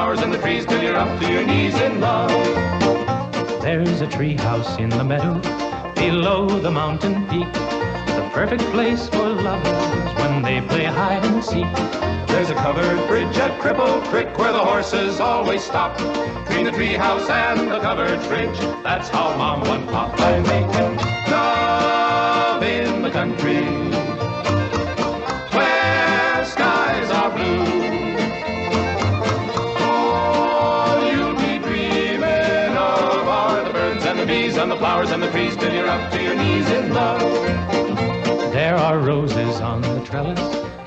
flowers and the trees till you're up to your knees in love. There's a tree house in the meadow below the mountain peak, the perfect place for lovers when they play hide and seek. There's a covered bridge at Cripple Creek where the horses always stop. Between the tree house and the covered bridge, that's how Mom won Pop by making love in the country where skies are blue. All you'll be dreaming of are the birds and the bees and the flowers and the trees till you're up to your knees in love. There are roses on the trellis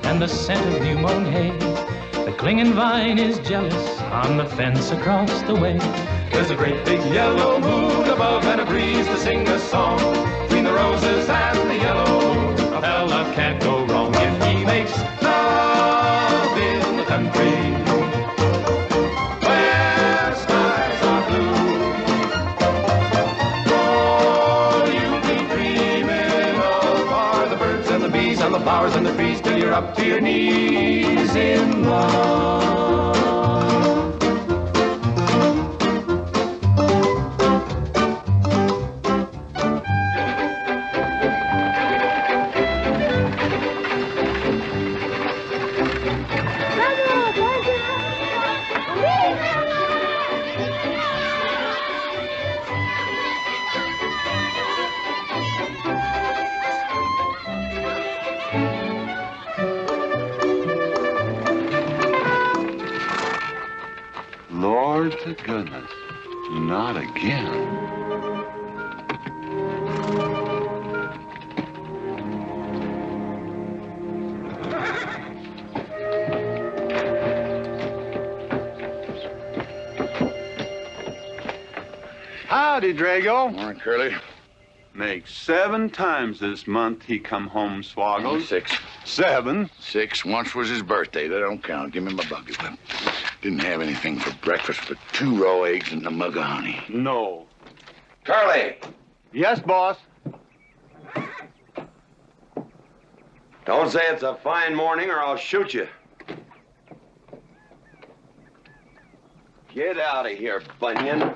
and the scent of new mown hay. The clinging vine is jealous on the fence across the way. There's a great big yellow moon above and a breeze to sing a song. Between the roses and the yellow moon, a fella can't go wrong if he makes love in the country where skies are blue. All you'll be dreaming of are the birds and the bees and the flowers and the trees till you're up to your knees in love. Lord to goodness, not again. Howdy, Drago. Morning, Curly. Makes 7 times this month he come home swoggled. 6. 7? 6. Once was his birthday. That don't count. Give me my bucket whip. Didn't have anything for breakfast but 2 raw eggs and a mug of honey. No. Curly, Yes, boss. don't say it's a fine morning or I'll shoot you. Get out of here, Bunyan.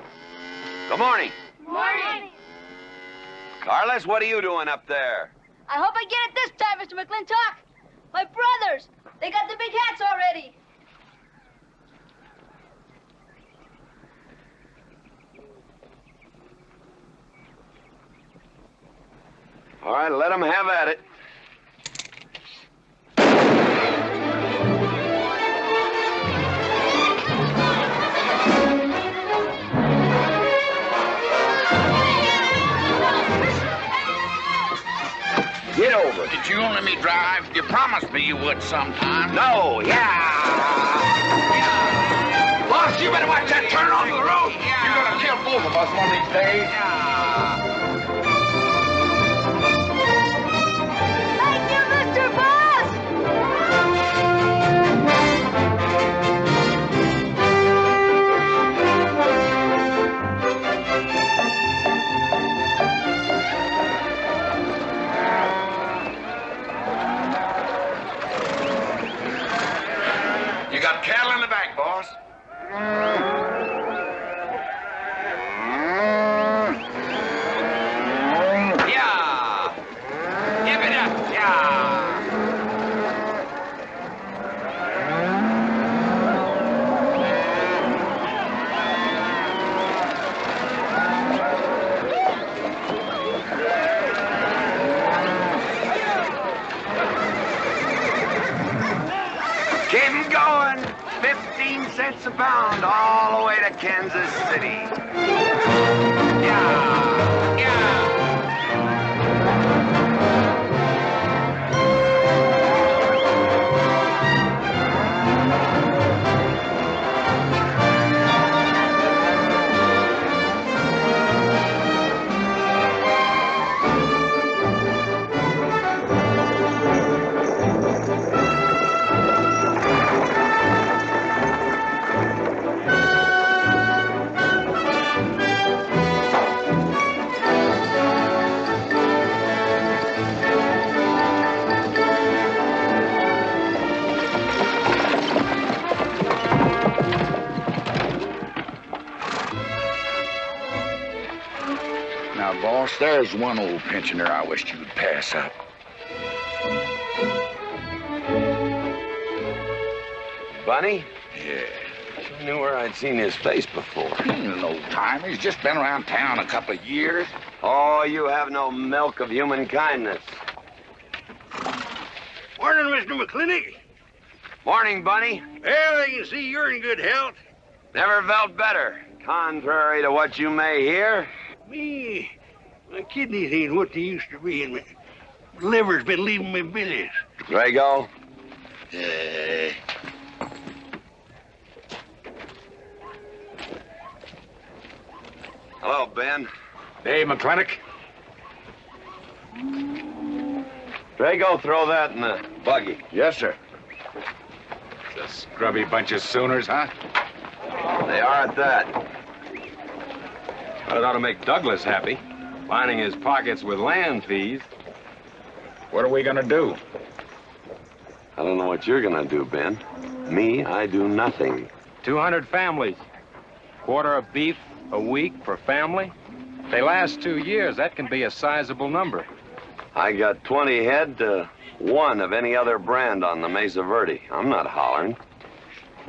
Good morning. Morning. Carlos, what are you doing up there? I hope I get it this time, Mr. McLintock. My brothers, they got the big hats already. All right, let them have at it. Get over it. Did you let me drive? You promised me you would sometime. No, yeah. Boss, you better watch that turn onto the road. You're gonna kill both of us one of these days. Thank you, Mr. Boss. You got cattle in the back, boss. Yeah. Give it up. Yeah. Keep 'em going. 15 cents a pound all the way to Kansas City. Yeah. Yeah. There's one old pensioner I wished you would pass up. Bunny? Yeah. I knew where I'd seen his face before. He's an old timer. He's just been around town a couple of years. Oh, you have no milk of human kindness. Morning, Mr. McLintock. Morning, Bunny. Well, I can see you're in good health. Never felt better. Contrary to what you may hear. Me, my kidneys ain't what they used to be, and my liver's been leaving me billies. Drago? Hello, Ben. Hey, McLintock. Drago, throw that in the buggy. Yes, sir. It's a scrubby bunch of Sooners, huh? They are at that. But it ought to make Douglas happy, lining his pockets with land fees. What are we gonna do? I don't know what you're gonna do, Ben. Me, I do nothing. 200 families. Quarter of beef a week per family. If they last 2 years, that can be a sizable number. I got 20 head to 1 of any other brand on the Mesa Verde. I'm not hollering.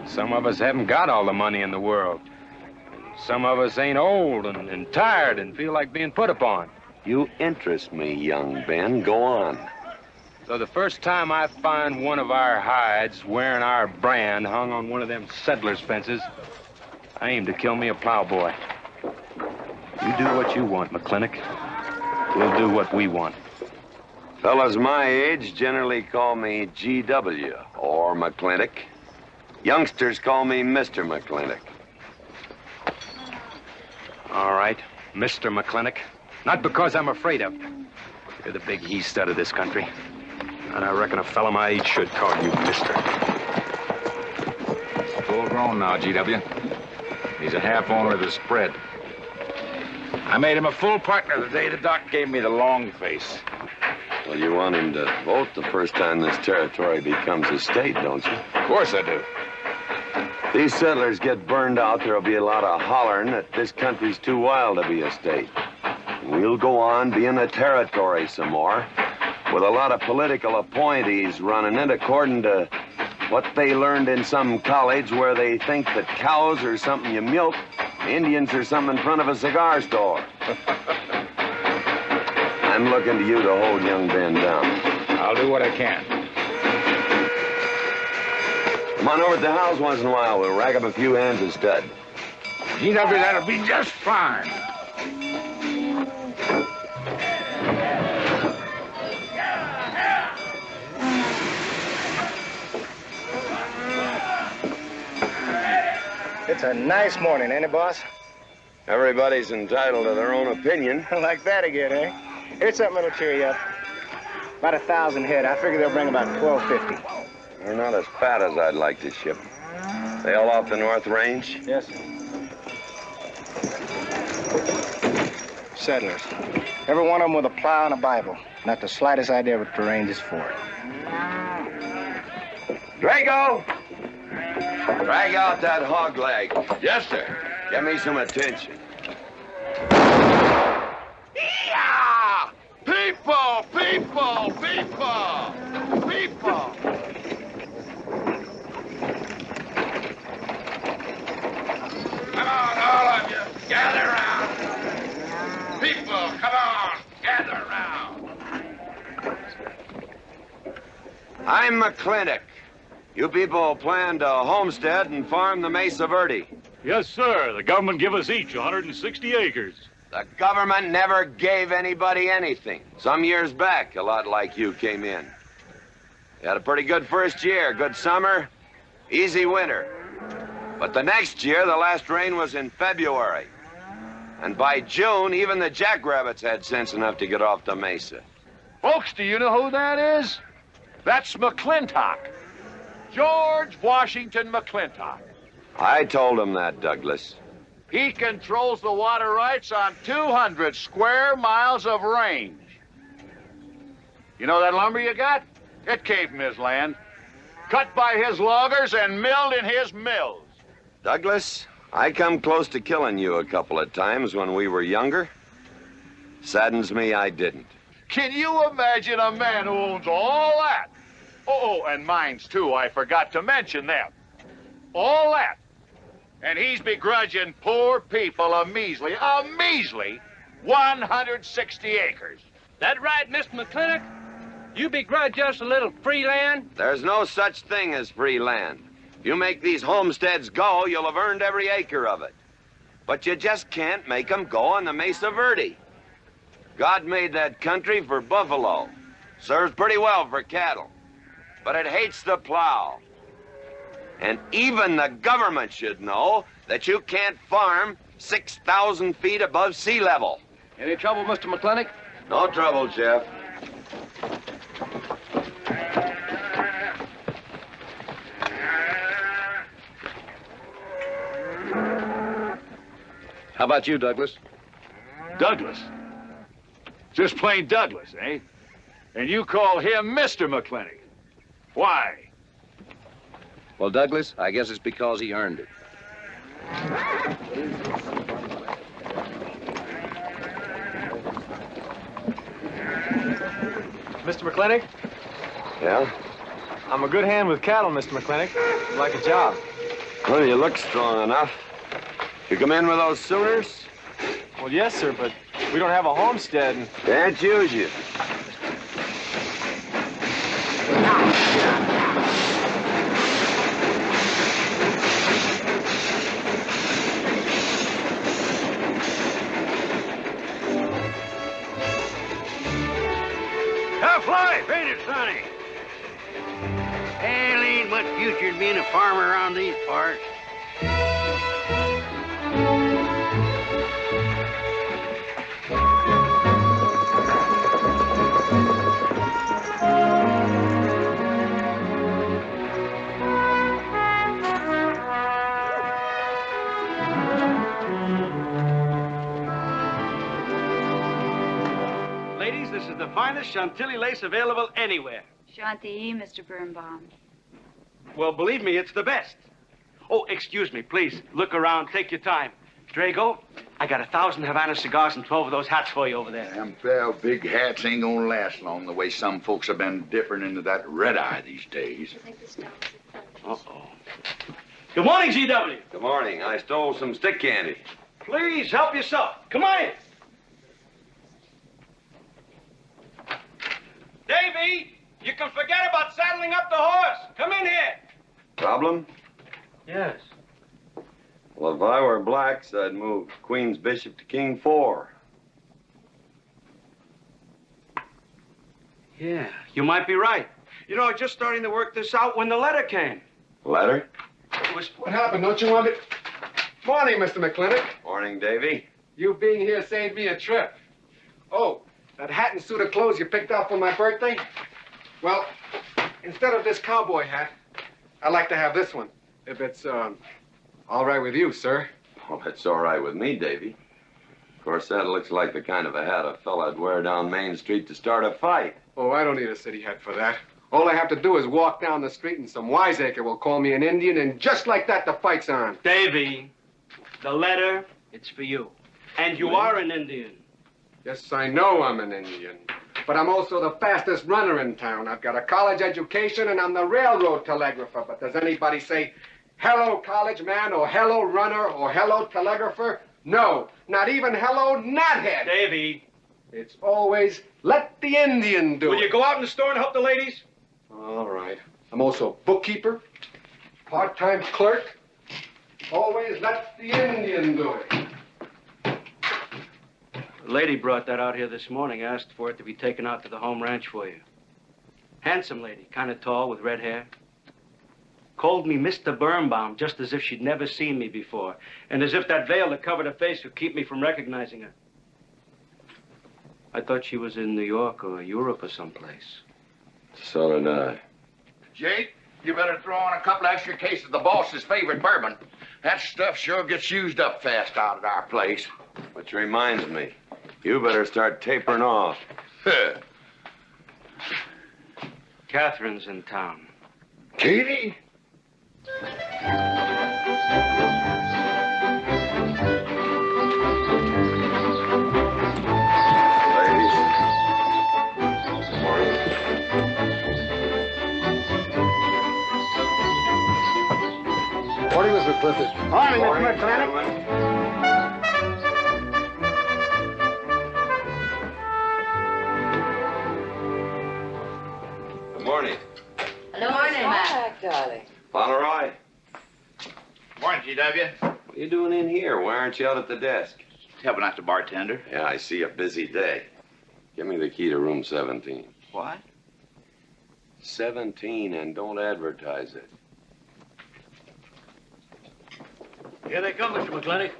Some of us haven't got all the money in the world. Some of us ain't old and tired and feel like being put upon. You interest me, young Ben. Go on. So the first time I find one of our hides wearing our brand hung on one of them settlers' fences, I aim to kill me a plowboy. You do what you want, McLintock. We'll do what we want. Fellas my age generally call me GW or McLintock. Youngsters call me Mr. McLintock. All right, Mr. McLintock. Not because I'm afraid of you. You're the big he-stud of this country. And I reckon a fella my age should call you Mister. Full grown now, GW. He's a half owner of the spread. I made him a full partner the day the doc gave me the long face. Well, you want him to vote the first time this territory becomes a state, don't you? Of course I do. If these settlers get burned out, there'll be a lot of hollering that this country's too wild to be a state. We'll go on being a territory some more, with a lot of political appointees running it according to what they learned in some college where they think that cows are something you milk, Indians are something in front of a cigar store. I'm looking to you to hold young Ben down. I'll do what I can. Come on over to the house once in a while. We'll rack up a few hands of stud. GW, that'll be just fine. It's a nice morning, ain't it, boss? Everybody's entitled to their own opinion. Like that again, eh? Here's something that'll cheer you up. About 1,000 head. I figure they'll bring about 1,250. They're not as fat as I'd like to ship. They all off the North Range? Yes, sir. Settlers. Every one of them with a plow and a Bible. Not the slightest idea what the range is for. Drago! Drag out that hog leg. Yes, sir. Give me some attention. Yeah! People! People! People! People! Come on, all of you. Gather around. People, come on. Gather around. I'm McLintock. You people plan to homestead and farm the Mesa Verde. Yes, sir. The government give us each 160 acres. The government never gave anybody anything. Some years back, a lot like you came in. You had a pretty good first year, good summer, easy winter. But the next year, the last rain was in February. And by June, even the jackrabbits had sense enough to get off the mesa. Folks, do you know who that is? That's McLintock. George Washington McLintock. I told him that, Douglas. He controls the water rights on 200 square miles of range. You know that lumber you got? It came from his land. Cut by his loggers and milled in his mills. Douglas, I come close to killing you a couple of times when we were younger. Saddens me I didn't. Can you imagine a man who owns all that? Oh, and mines too, I forgot to mention them. All that. And he's begrudging poor people a measly 160 acres. That right, Mr. McLintock? You begrudge us a little free land? There's no such thing as free land. If you make these homesteads go, you'll have earned every acre of it. But you just can't make them go on the Mesa Verde. God made that country for buffalo. Serves pretty well for cattle. But it hates the plow. And even the government should know that you can't farm 6,000 feet above sea level. Any trouble, Mr. McLintock? No trouble, Jeff. How about you, Douglas? Douglas? Just plain Douglas, eh? And you call him Mr. McLintock. Why? Well, Douglas, I guess it's because he earned it. Mr. McLintock? Yeah? I'm a good hand with cattle, Mr. McLintock. I'd like a job. Well, you look strong enough. You come in with those Sooners? Well, yes, sir, but we don't have a homestead and... Can't use you. Tough life, ain't it, Sonny? Hell, ain't much future in being a farmer around these parts. Ladies, this is the finest Chantilly lace available anywhere. Chantilly, Mr. Birnbaum. Well, believe me, it's the best. Oh, excuse me, please. Look around. Take your time. Drago, I got 1,000 Havana cigars and 12 of those hats for you over there. Them fair big hats ain't gonna last long the way some folks have been dipping into that red eye these days. Uh-oh. Good morning, GW. Good morning. I stole some stick candy. Please, help yourself. Come on in. Davy, you can forget about saddling up the horse. Come in here. Problem? Yes. Well, if I were blacks, I'd move Queen's Bishop to King 4. Yeah, you might be right. You know, I was just starting to work this out when the letter came. Letter? It was... What happened? Don't you want me... Morning, Mr. McLintock. Morning, Davy. You being here saved me a trip. Oh, that hat and suit of clothes you picked out for my birthday? Well, instead of this cowboy hat, I'd like to have this one. If it's, all right with you, sir. Well, it's all right with me, Davy. Of course, that looks like the kind of a hat a fella'd wear down Main Street to start a fight. Oh, I don't need a city hat for that. All I have to do is walk down the street and some wiseacre will call me an Indian, and just like that, the fight's on. Davy, the letter, it's for you. And you are an Indian. Yes, I know I'm an Indian. But I'm also the fastest runner in town. I've got a college education, and I'm the railroad telegrapher. But does anybody say, hello, college man, or hello, runner, or hello, telegrapher? No, not even hello, knothead. Davy. It's always, let the Indian do it. Will you go out in the store and help the ladies? All right. I'm also bookkeeper, part-time clerk. Always let the Indian do it. The lady brought that out here this morning, asked for it to be taken out to the home ranch for you. Handsome lady, kind of tall with red hair. Called me Mr. Birnbaum, just as if she'd never seen me before, and as if that veil that covered her face would keep me from recognizing her. I thought she was in New York or Europe or someplace. So did I. Jake, you better throw on a couple extra cases of the boss's favorite bourbon. That stuff sure gets used up fast out at our place. Which reminds me, you better start tapering off. Catherine's in town. Katie? Mr. Clifford. Morning, Mr. McLintock. Good morning. Hello, morning, Matt. Darling. Pomeroy, Morning, GW. what are you doing in here? Why aren't you out at the desk? Helping out the bartender. Yeah, I see a busy day. Give me the key to room 17. What? 17, and don't advertise it. Here they come, Mr. McLintock.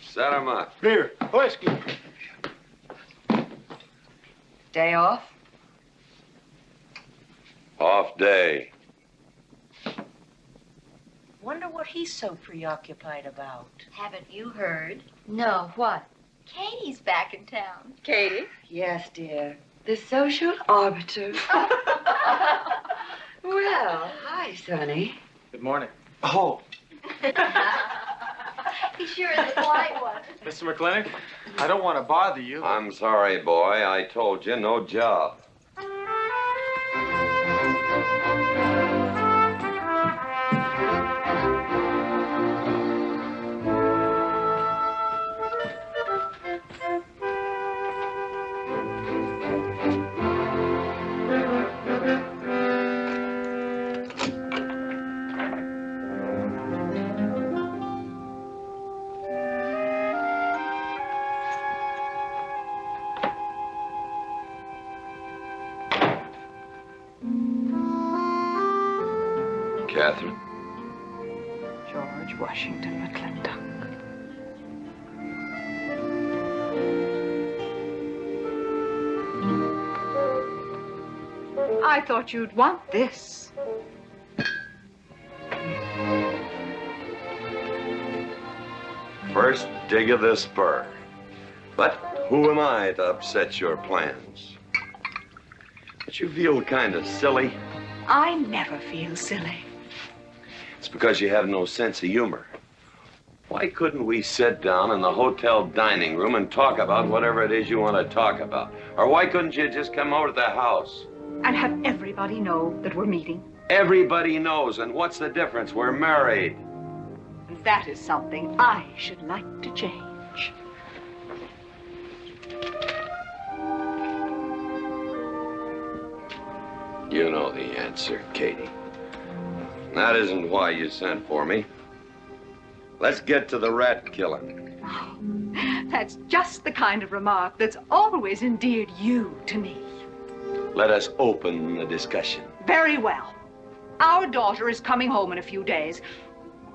Set 'em up. Here, whiskey. Day off? Off day. Wonder what he's so preoccupied about. Haven't you heard? No, what? Katie's back in town. Katie? Yes, dear. The social arbiter. Well, hi, Sonny. Good morning. Oh, He sure is a polite one. Mr. McLintock, I don't want to bother you. I'm sorry, boy. I told you, no job. Catherine. George Washington McLintock. I thought you'd want this. First dig of this spur. But who am I to upset your plans? But you feel kind of silly. I never feel silly. It's because you have no sense of humor. Why couldn't we sit down in the hotel dining room and talk about whatever it is you want to talk about? Or why couldn't you just come over to the house? And have everybody know that we're meeting. Everybody knows, and what's the difference? We're married. And that is something I should like to change. You know the answer, Katie. That isn't why you sent for me. Let's get to the rat killing. Oh, that's just the kind of remark that's always endeared you to me. Let us open the discussion. Very well. Our daughter is coming home in a few days.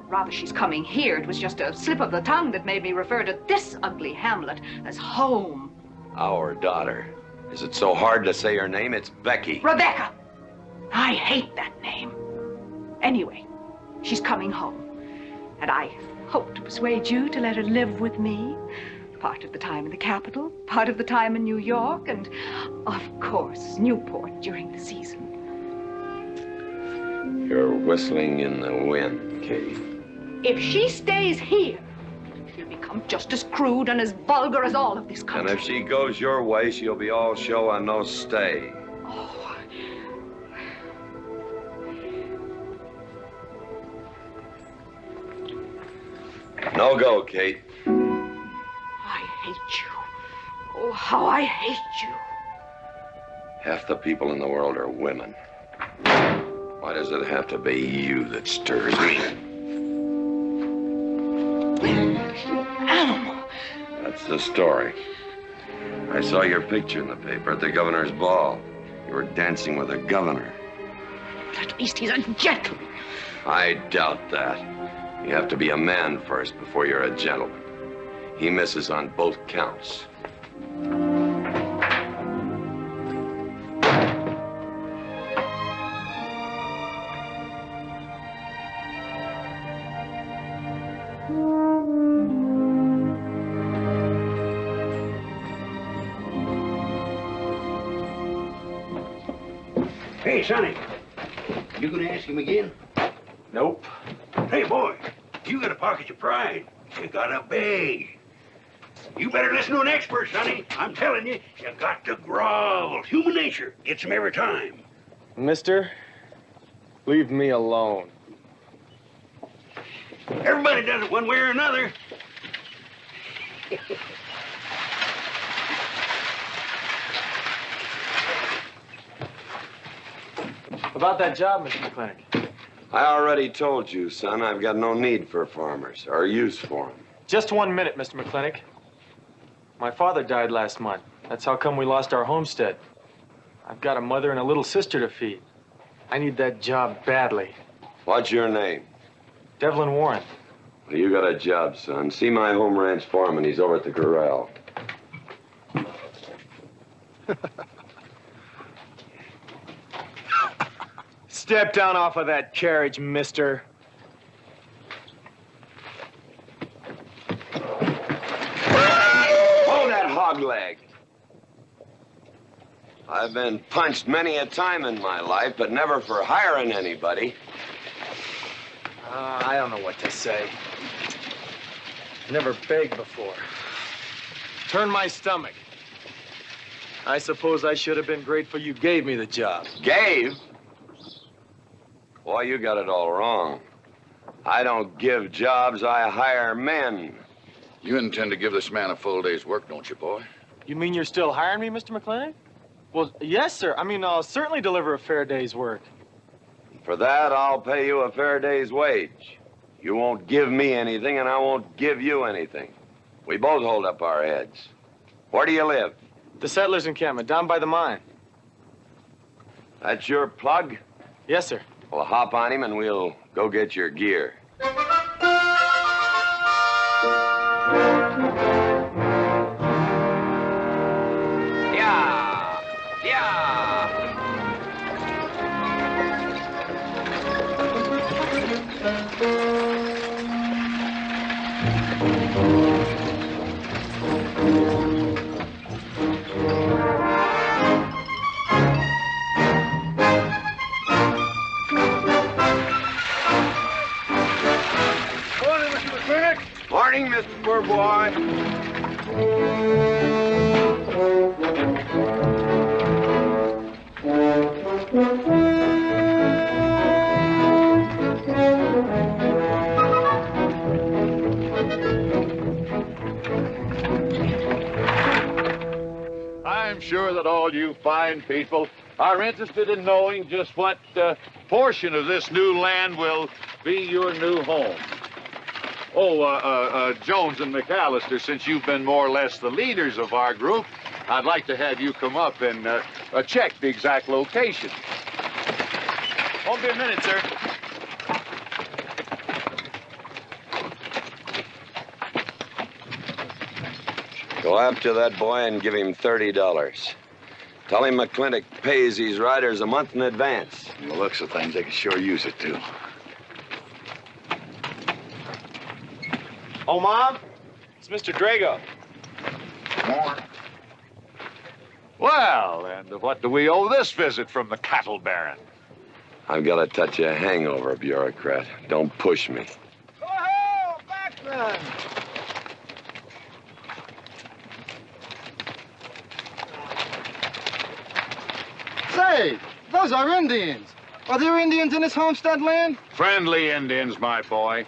Rather, she's coming here. It was just a slip of the tongue that made me refer to this ugly hamlet as home. Our daughter. Is it so hard to say her name? It's Becky. Rebecca! I hate that name. Anyway, she's coming home. And I hope to persuade you to let her live with me. Part of the time in the capital, part of the time in New York, and, of course, Newport during the season. You're whistling in the wind, Katie. If she stays here, she'll become just as crude and as vulgar as all of this country. And if she goes your way, she'll be all show and no stay. Oh. No go, Kate. I hate you. Oh, how I hate you. Half the people in the world are women. Why does it have to be you that stirs me? Animal. That's the story. I saw your picture in the paper at the governor's ball. You were dancing with the governor. At least he's a gentleman. I doubt that. You have to be a man first before you're a gentleman. He misses on both counts. Hey, Sonny, you gonna ask him again? Nope. Hey, boy, you got a pocket of pride. You got a bag. You better listen to an expert, Sonny. I'm telling you, you got to grovel. Human nature gets him every time. Mister, leave me alone. Everybody does it one way or another. About that job, Mr. McLintock. I already told you, son, I've got no need for farmers or use for them. Just 1 minute, Mr. McLintock. My father died last month. That's how come we lost our homestead. I've got a mother and a little sister to feed. I need that job badly. What's your name? Devlin Warren. Well, you got a job, son. See my home ranch foreman. He's over at the corral. Step down off of that carriage, mister. Hold that hog leg. I've been punched many a time in my life, but never for hiring anybody. I don't know what to say. Never begged before. Turn my stomach. I suppose I should have been grateful you gave me the job. Gave? Boy, you got it all wrong. I don't give jobs, I hire men. You intend to give this man a full day's work, don't you, boy? You mean you're still hiring me, Mr. McLintock? Well, yes, sir. I mean, I'll certainly deliver a fair day's work. For that, I'll pay you a fair day's wage. You won't give me anything, and I won't give you anything. We both hold up our heads. Where do you live? The settlers' encampment, down by the mine. That's your plug? Yes, sir. Well, hop on him, and we'll go get your gear. Yeah! Yeah! Morning, Mr. Poor Boy. I'm sure that all you fine people are interested in knowing just what portion of this new land will be your new home. Oh, Jones and McAllister, since you've been more or less the leaders of our group, I'd like to have you come up and check the exact location. Won't be a minute, sir. Go after that boy and give him $30. Tell him McLintock pays these riders a month in advance. From the looks of things, they can sure use it, too. Oh, Mom? It's Mr. Drago. More. Well, and what do we owe this visit from the cattle baron? I've got a touch of hangover, bureaucrat. Don't push me. Oh, backman! Say, those are Indians. Are there Indians in this homestead land? Friendly Indians, my boy.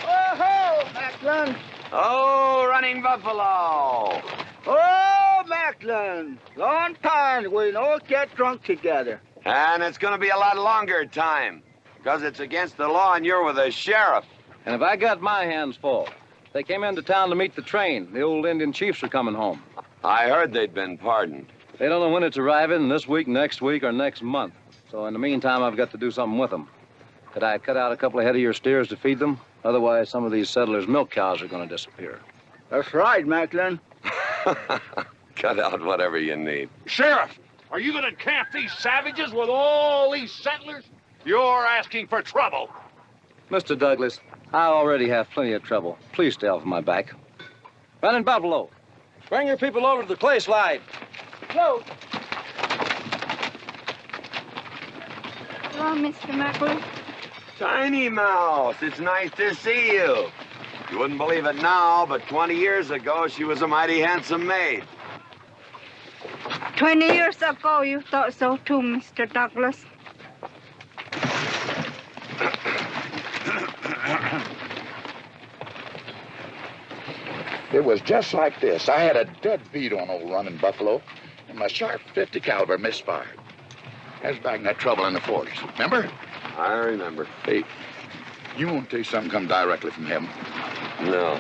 Oh-ho, Macklin. Oh, running buffalo. Oh, Macklin. Long time we don't get drunk together. And it's going to be a lot longer time, because it's against the law and you're with the sheriff. And if I got my hands full, they came into town to meet the train. The old Indian chiefs are coming home. I heard they'd been pardoned. They don't know when it's arriving, this week, next week, or next month. So in the meantime, I've got to do something with them. Could I cut out a couple of headier steers to feed them? Otherwise, some of these settlers' milk cows are going to disappear. That's right, Macklin. Cut out whatever you need. Sheriff, are you going to camp these savages with all these settlers? You're asking for trouble. Mr. Douglas, I already have plenty of trouble. Please stay off my back. Running buffalo. Bring your people over to the clay slide. Hello. Hello, Mr. Macklin. Tiny Mouse, it's nice to see you. You wouldn't believe it now, but 20 years ago, she was a mighty handsome maid. 20 years ago, you thought so too, Mr. Douglas. It was just like this. I had a dead beat on old running buffalo, and my sharp 50 caliber misfired. I was back in that trouble in the 40s. Remember? I remember. Hey, you want to tell you something come directly from heaven? No.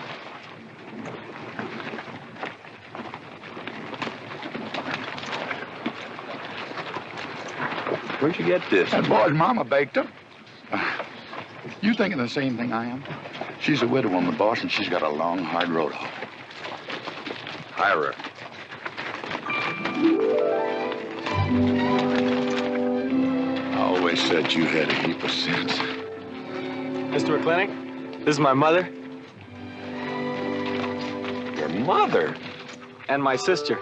Where'd you get this? That boy's mama baked them. You thinking the same thing I am? She's a widow woman, boss, and she's got a long, hard road off. Hara. I always said you had a heap of sense. Mr. McLintock, this is my mother. Your mother? And my sister.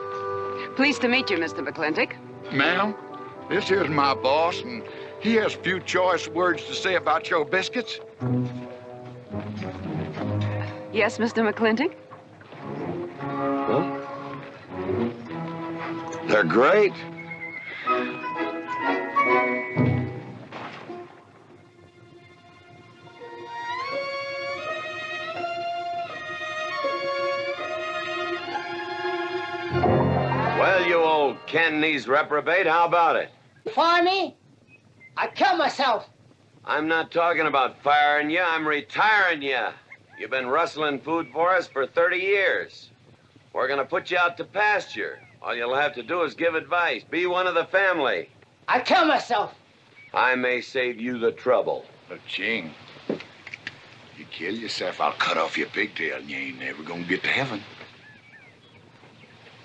Pleased to meet you, Mr. McLintock. Ma'am, this here's my boss, and he has a few choice words to say about your biscuits. Yes, Mr. McLintock? Huh? They're great. Well, you old can-knees reprobate, how about it? Fire me? I'd kill myself. I'm not talking about firing you, I'm retiring you. You've been rustling food for us for 30 years. We're gonna put you out to pasture. All you'll have to do is give advice. Be one of the family. I'd kill myself. I may save you the trouble. But, Ching, you kill yourself, I'll cut off your pigtail, and you ain't never gonna get to heaven.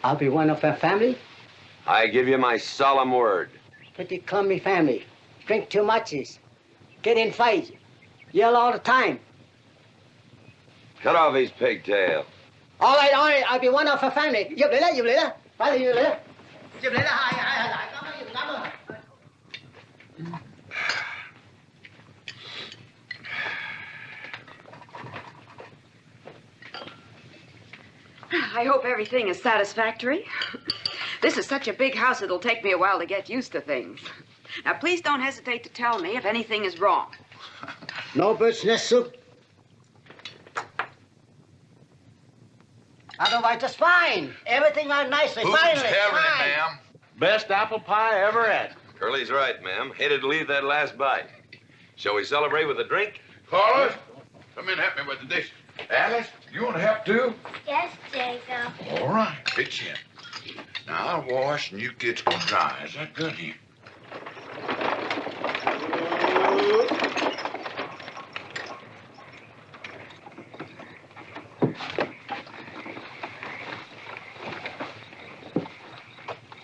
I'll be one of our family. I give you my solemn word. Pretty clumsy family. Drink too much, get in fights, yell all the time. Cut off his pigtail. All right, I'll be one of our family. Giúp lấy đó. Phải là giúp lấy đó. Giúp lấy đó, hai. Cảm ơn. I hope everything is satisfactory. This is such a big house, it'll take me a while to get used to things. Now, please don't hesitate to tell me if anything is wrong. No bird's nest soup. Otherwise, just fine. Everything went nicely, finally. Fine. ma'am? Best apple pie I ever had. Curly's right, ma'am. Hated to leave that last bite. Shall we celebrate with a drink? Carlos, come in and help me with the dish. Alice, you want to help too? Yes, Jacob. All right, pitch in. Now, I'll wash and you kids can dry. Is that good here?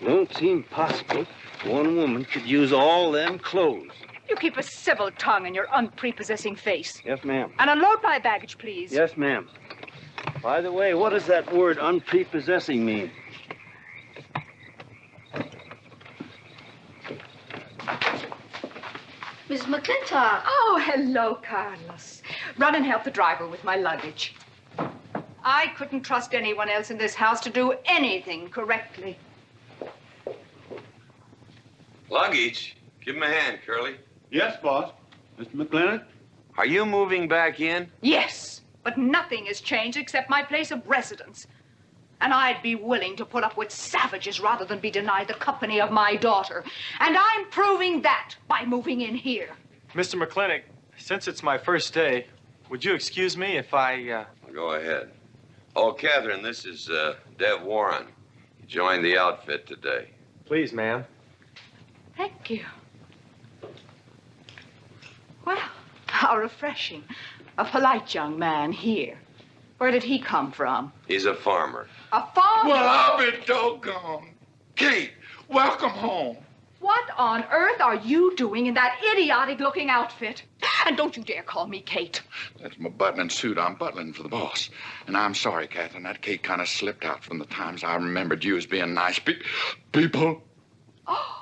Don't seem possible one woman could use all them clothes. You keep a civil tongue in your unprepossessing face. Yes, ma'am. And unload my baggage, please. Yes, ma'am. By the way, what does that word unprepossessing mean? Miss McLintock. Oh, hello, Carlos. Run and help the driver with my luggage. I couldn't trust anyone else in this house to do anything correctly. Luggage? Give him a hand, Curly. Yes, boss. Mr. McLintock? Are you moving back in? Yes, but nothing has changed except my place of residence. And I'd be willing to put up with savages rather than be denied the company of my daughter. And I'm proving that by moving in here. Mr. McLintock, since it's my first day, would you excuse me if I, Go ahead. Oh, Catherine, this is Dev Warren. He joined the outfit today. Please, ma'am. Thank you. Well, how refreshing. A polite young man here. Where did he come from? He's a farmer. A farmer? Well, I'll be doggone. Kate, welcome home. What on earth are you doing in that idiotic-looking outfit? And don't you dare call me Kate. That's my butling suit. I'm butling for the boss. And I'm sorry, Catherine. That Kate kind of slipped out from the times I remembered you as being nice people. Oh.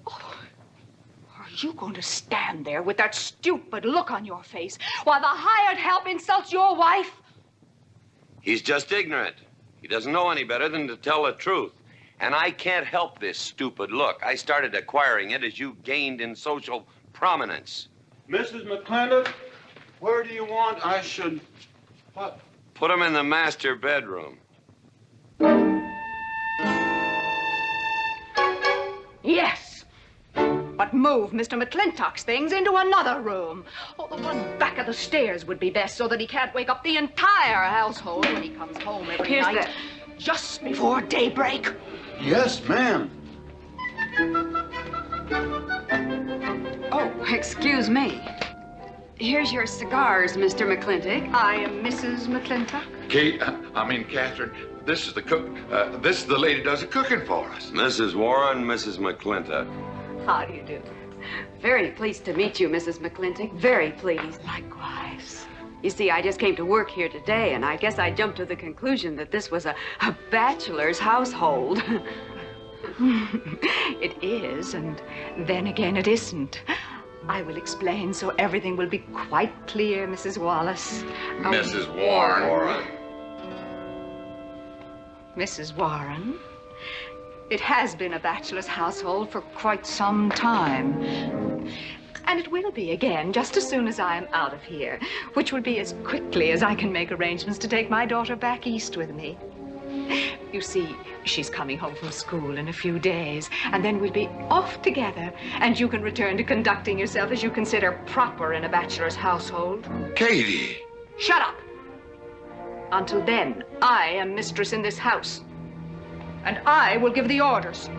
Are you going to stand there with that stupid look on your face while the hired help insults your wife? He's just ignorant. He doesn't know any better than to tell the truth. And I can't help this stupid look. I started acquiring it as you gained in social prominence. Mrs. McLintock, where do you want I should... What? Put him in the master bedroom. Yes. But move Mr. McLintock's things into another room. Oh, the one back of the stairs would be best so that he can't wake up the entire household when he comes home every Here's night. Just before daybreak. Yes, ma'am. Oh, excuse me. Here's your cigars, Mr. McLintock. I am Mrs. McLintock. Kate, Catherine, this is the cook. This is the lady does the cooking for us. Mrs. Warren, Mrs. McLintock. How do you do? Very pleased to meet you, Mrs. McLintock. Very pleased. Likewise. You see, I just came to work here today, and I guess I jumped to the conclusion that this was a bachelor's household. It is, and then again it isn't. I will explain so everything will be quite clear, Mrs. Wallace. Mrs. Warren. Mrs. Warren. It has been a bachelor's household for quite some time. And it will be again, just as soon as I am out of here, which will be as quickly as I can make arrangements to take my daughter back east with me. You see, she's coming home from school in a few days, and then we'll be off together, and you can return to conducting yourself as you consider proper in a bachelor's household. Katie! Shut up! Until then, I am mistress in this house, and I will give the orders.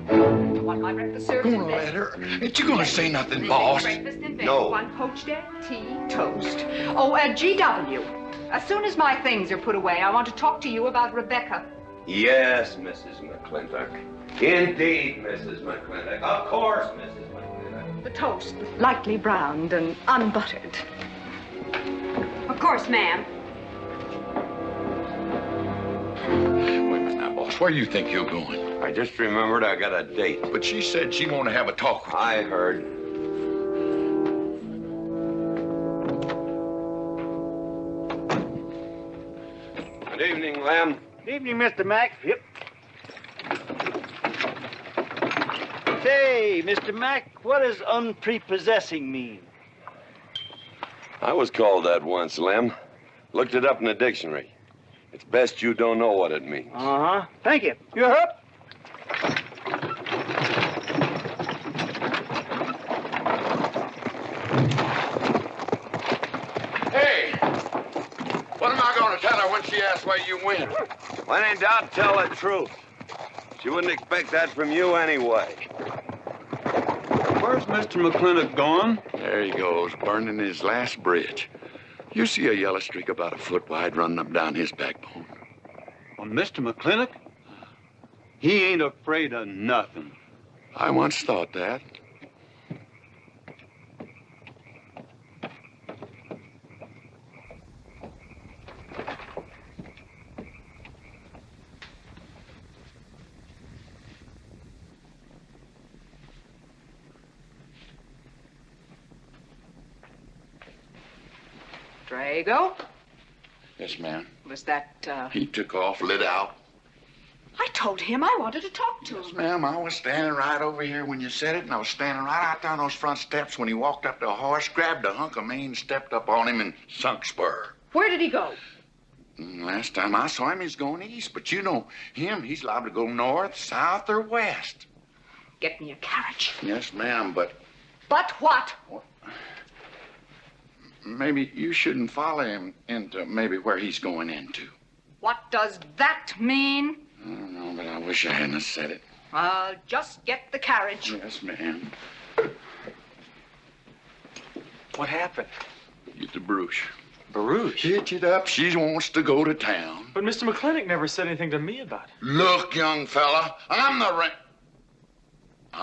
I want my breakfast served in bed. Let her. Ain't you gonna say nothing, boss? Breakfast in bed. No. 1 poached egg, tea, toast. Oh, GW. As soon as my things are put away, I want to talk to you about Rebecca. Yes, Mrs. McLintock. Indeed, Mrs. McLintock. Of course, Mrs. McLintock. The toast, lightly browned and unbuttered. Of course, ma'am. Wait a minute now, boss. Where do you think you're going? I just remembered I got a date. But she said she wanted to have a talk with you. I heard. Good evening, Lem. Evening, Mr. Mack. Yep. Say, Mr. Mack, what does unprepossessing mean? I was called that once, Lem. Looked it up in the dictionary. It's best you don't know what it means. Uh-huh. Thank you. You're up. Hey! What am I gonna tell her when she asks where you went? When in doubt, tell the truth. She wouldn't expect that from you anyway. Where's Mr. McLintock going? There he goes, burning his last bridge. You see a yellow streak about a foot wide running up down his backbone. Well, Mr. McLintock? He ain't afraid of nothing. I once thought that. Drago? Yes, ma'am. Was that, He took off, lit out. I told him I wanted to talk to him. Yes, ma'am. I was standing right over here when you said it, and I was standing right out there on those front steps when he walked up to a horse, grabbed a hunk of mane, stepped up on him, and sunk spur. Where did he go? Last time I saw him, he's going east. But you know him, he's liable to go north, south, or west. Get me a carriage. Yes, ma'am, but But what? maybe you shouldn't follow him into maybe where he's going into. What does that mean? I don't know, but I wish I hadn't have said it. I'll just get the carriage. Yes, ma'am. What happened? Get the Bruce. Baruch? Hitch it up. She wants to go to town. But Mr. McLintock never said anything to me about it. Look, young fella, I'm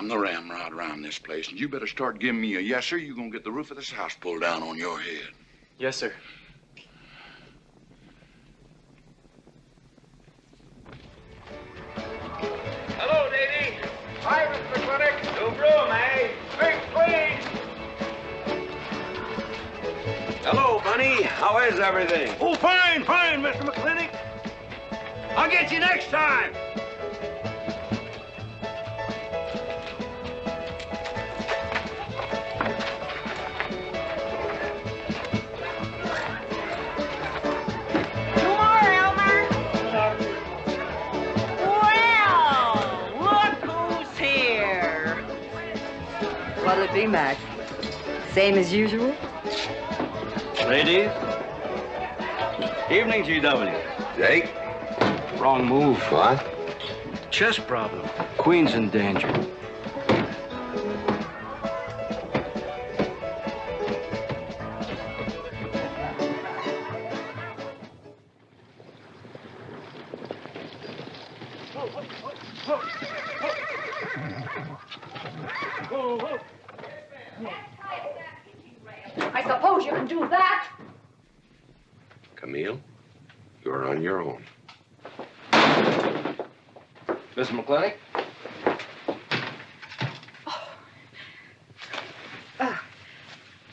the ramrod around this place, and you better start giving me a yes, sir. You're gonna get the roof of this house pulled down on your head. Yes, sir. Hello, Davy. Hi, Mr. McLintock. New broom, eh? Big clean. Hello, Bunny. How is everything? Oh, fine, Mr. McLintock. I'll get you next time. What'll it be, Mac? Same as usual? Ladies. Evening, GW. Jake? Wrong move. What? Chess problem. Queen's in danger. I suppose you can do that. Camille, you're on your own. Mr. McLintock?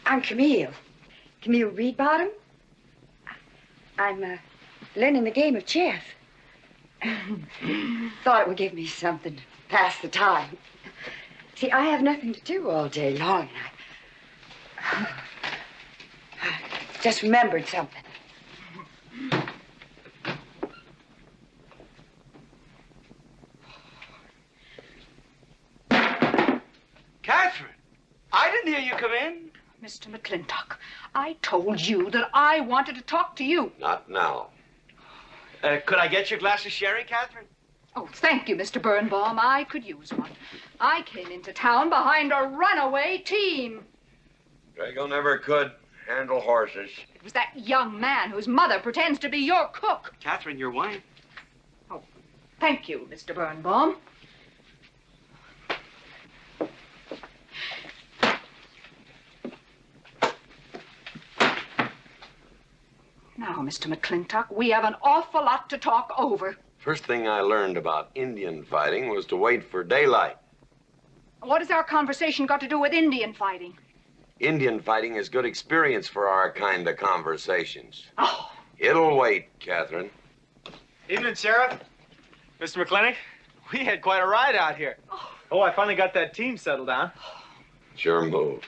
I'm Camille. Camille Reedbottom. I'm learning the game of chess. Thought it would give me something to pass the time. See, I have nothing to do all day long. I just remembered something. Catherine, I didn't hear you come in. Mr. McLintock, I told you that I wanted to talk to you. Not now. Could I get your glass of sherry, Catherine? Oh, thank you, Mr. Birnbaum. I could use one. I came into town behind a runaway team. Drago never could handle horses. It was that young man whose mother pretends to be your cook. Catherine, your wine. Oh, thank you, Mr. Birnbaum. Now, Mr. McLintock, we have an awful lot to talk over. First thing I learned about Indian fighting was to wait for daylight. What has our conversation got to do with Indian fighting? Indian fighting is good experience for our kind of conversations. Oh. It'll wait, Catherine. Evening, Sheriff. Mr. McLintock, we had quite a ride out here. Oh, I finally got that team settled down. It's your move.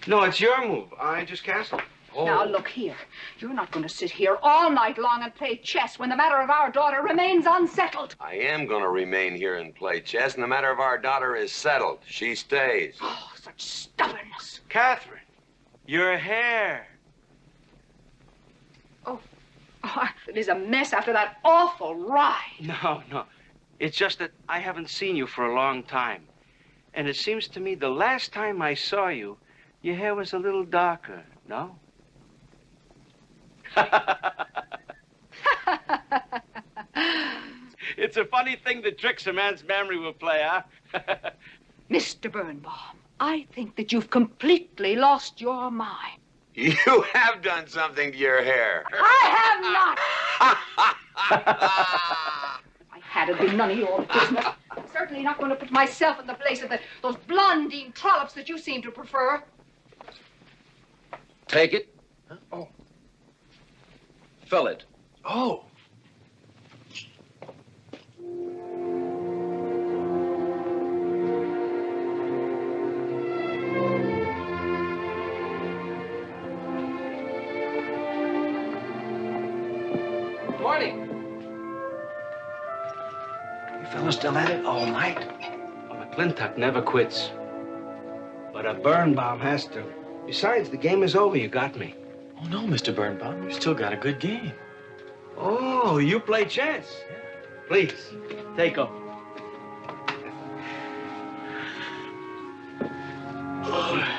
No, it's your move. I just castled. Oh. Now, look here. You're not going to sit here all night long and play chess when the matter of our daughter remains unsettled. I am going to remain here and play chess, and the matter of our daughter is settled. She stays. Oh, such stubbornness. Catherine, your hair. Oh, it is a mess after that awful ride. No. It's just that I haven't seen you for a long time. And it seems to me the last time I saw you, your hair was a little darker, no? It's a funny thing the tricks a man's memory will play, huh? Mr. Birnbaum, I think that you've completely lost your mind. You have done something to your hair. I have not. If I had, it'd be none of your business. I'm certainly not going to put myself in the place of those blondine trollops that you seem to prefer. Take it. Huh? Oh. Fill it. Oh. Good morning. You fellas still at it all night? A McLintock never quits. But a Birnbaum has to. Besides, the game is over. You got me. Oh, no, Mr. Birnbaum. You still got a good game. Oh, you play chess? Yeah. Please, take off.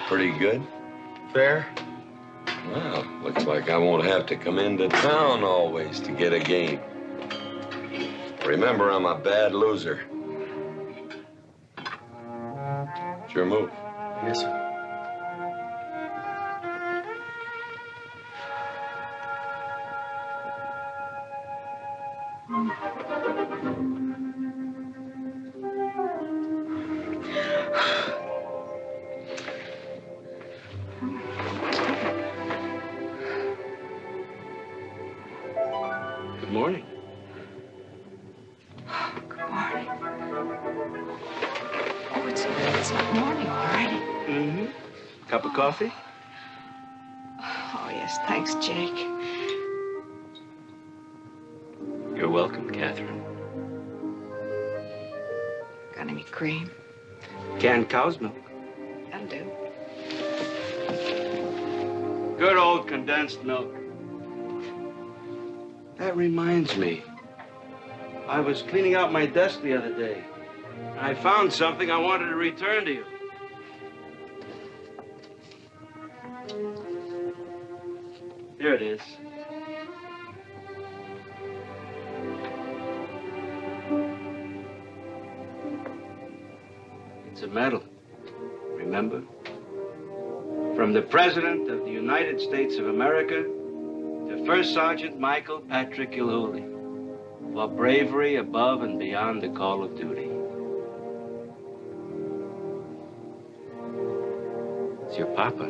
Pretty good. Fair. Well, looks like I won't have to come into town always to get a game. Remember, I'm a bad loser. It's your move. Yes, sir. Good morning. It's not morning already. Mm-hmm. Cup of coffee? Oh, yes, thanks, Jake. You're welcome, Catherine. Got any cream? Canned cow's milk. That'll do. Good old condensed milk. That reminds me. I was cleaning out my desk the other day. I found something I wanted to return to you. Here it is. It's a medal. Remember? From the President of the United States of America to First Sergeant Michael Patrick Gilhooly for bravery above and beyond the call of duty. It's your papa.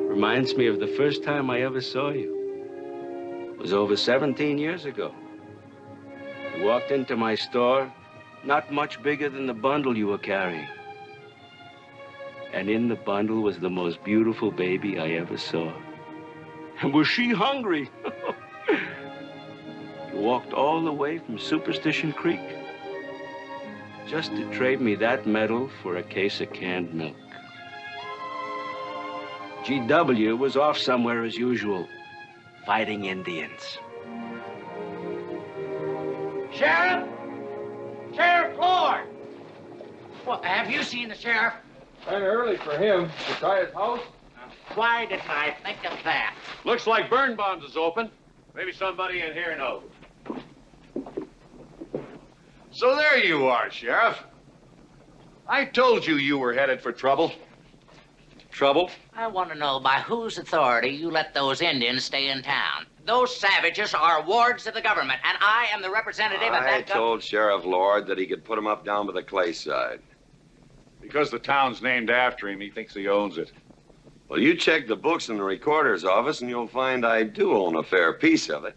Reminds me of the first time I ever saw you. It was over 17 years ago. You walked into my store, not much bigger than the bundle you were carrying. And in the bundle was the most beautiful baby I ever saw. And was she hungry? You walked all the way from Superstition Creek just to trade me that medal for a case of canned milk. GW was off somewhere as usual, fighting Indians. Sheriff! Sheriff Lord! Well, have you seen the sheriff? Kind of early for him. To try his house? Why didn't I think of that? Looks like Birnbaum's is open. Maybe somebody in here knows. So there you are, Sheriff. I told you you were headed for trouble. Trouble? I want to know by whose authority you let those Indians stay in town. Those savages are wards of the government, and I am the representative of I that told Sheriff Lord that he could put him up down by the clay side. Because the town's named after him, he thinks he owns it. Well, you check the books in the recorder's office, and you'll find I do own a fair piece of it.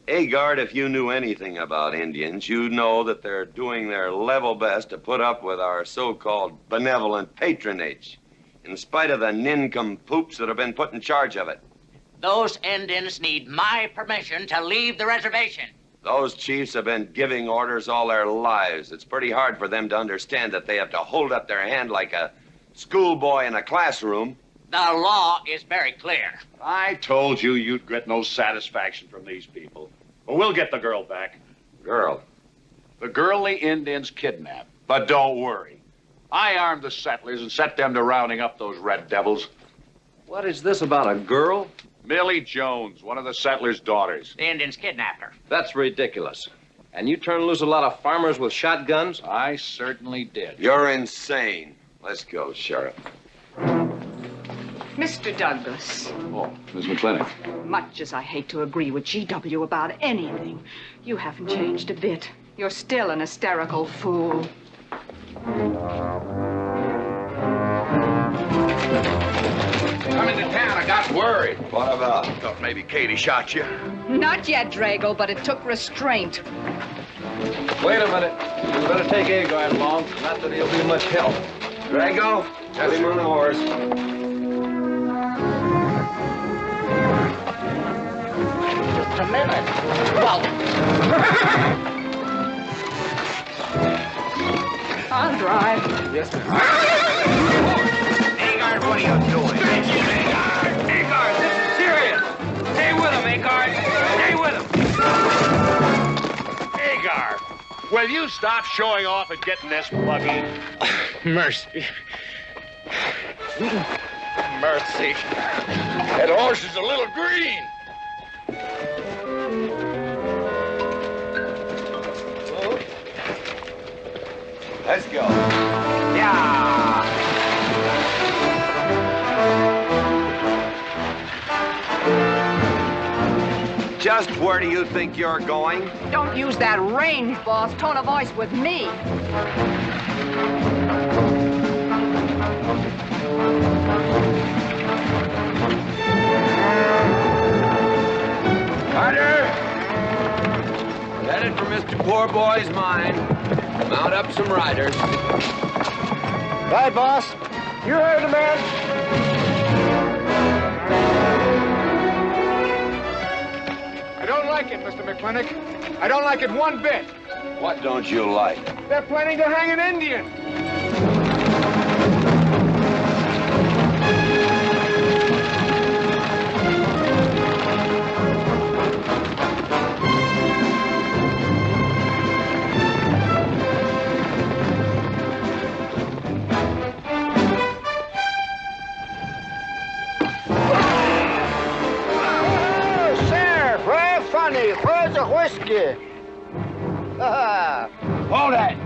Agard, if you knew anything about Indians, you'd know that they're doing their level best to put up with our so-called benevolent patronage, in spite of the nincompoops that have been put in charge of it. Those Indians need my permission to leave the reservation. Those chiefs have been giving orders all their lives. It's pretty hard for them to understand that they have to hold up their hand like a schoolboy in a classroom. The law is very clear. I told you you'd get no satisfaction from these people. But we'll get the girl back. Girl? The girl the Indians kidnapped. But don't worry. I armed the settlers and set them to rounding up those red devils. What is this about a girl? Millie Jones, one of the settlers' daughters. The Indians kidnapped her. That's ridiculous. And you turn loose a lot of farmers with shotguns? I certainly did. You're insane. Let's go, Sheriff. Mr. Douglas, Oh, Miss McLintock. much as I hate to agree with GW about anything, you haven't changed a bit. You're still an hysterical fool. Coming to town, I got worried. What about? Thought maybe Katie shot you. Not yet, Drago, but it took restraint. Wait a minute. You better take Agard along. Not that he'll be much help. Drago, put him on the horse. Just a minute. Well, I'll drive. Yes, ma'am. Agard, what are you doing? Agard, this is serious. Stay with him, Agard. Stay with him. Agar, will you stop showing off and getting this buggy? mercy. Mercy. That horse is a little green. Let's go. Yeah. Just where do you think you're going? Don't use that range, boss. Tone of voice with me. Carter! Headed for Mr. Poor Boy's mine. Mount up some riders. Right, boss. You heard the man. I don't like it, Mr. McLintock. I don't like it one bit. What don't you like? They're planning to hang an Indian. Where's the whiskey? Hold that!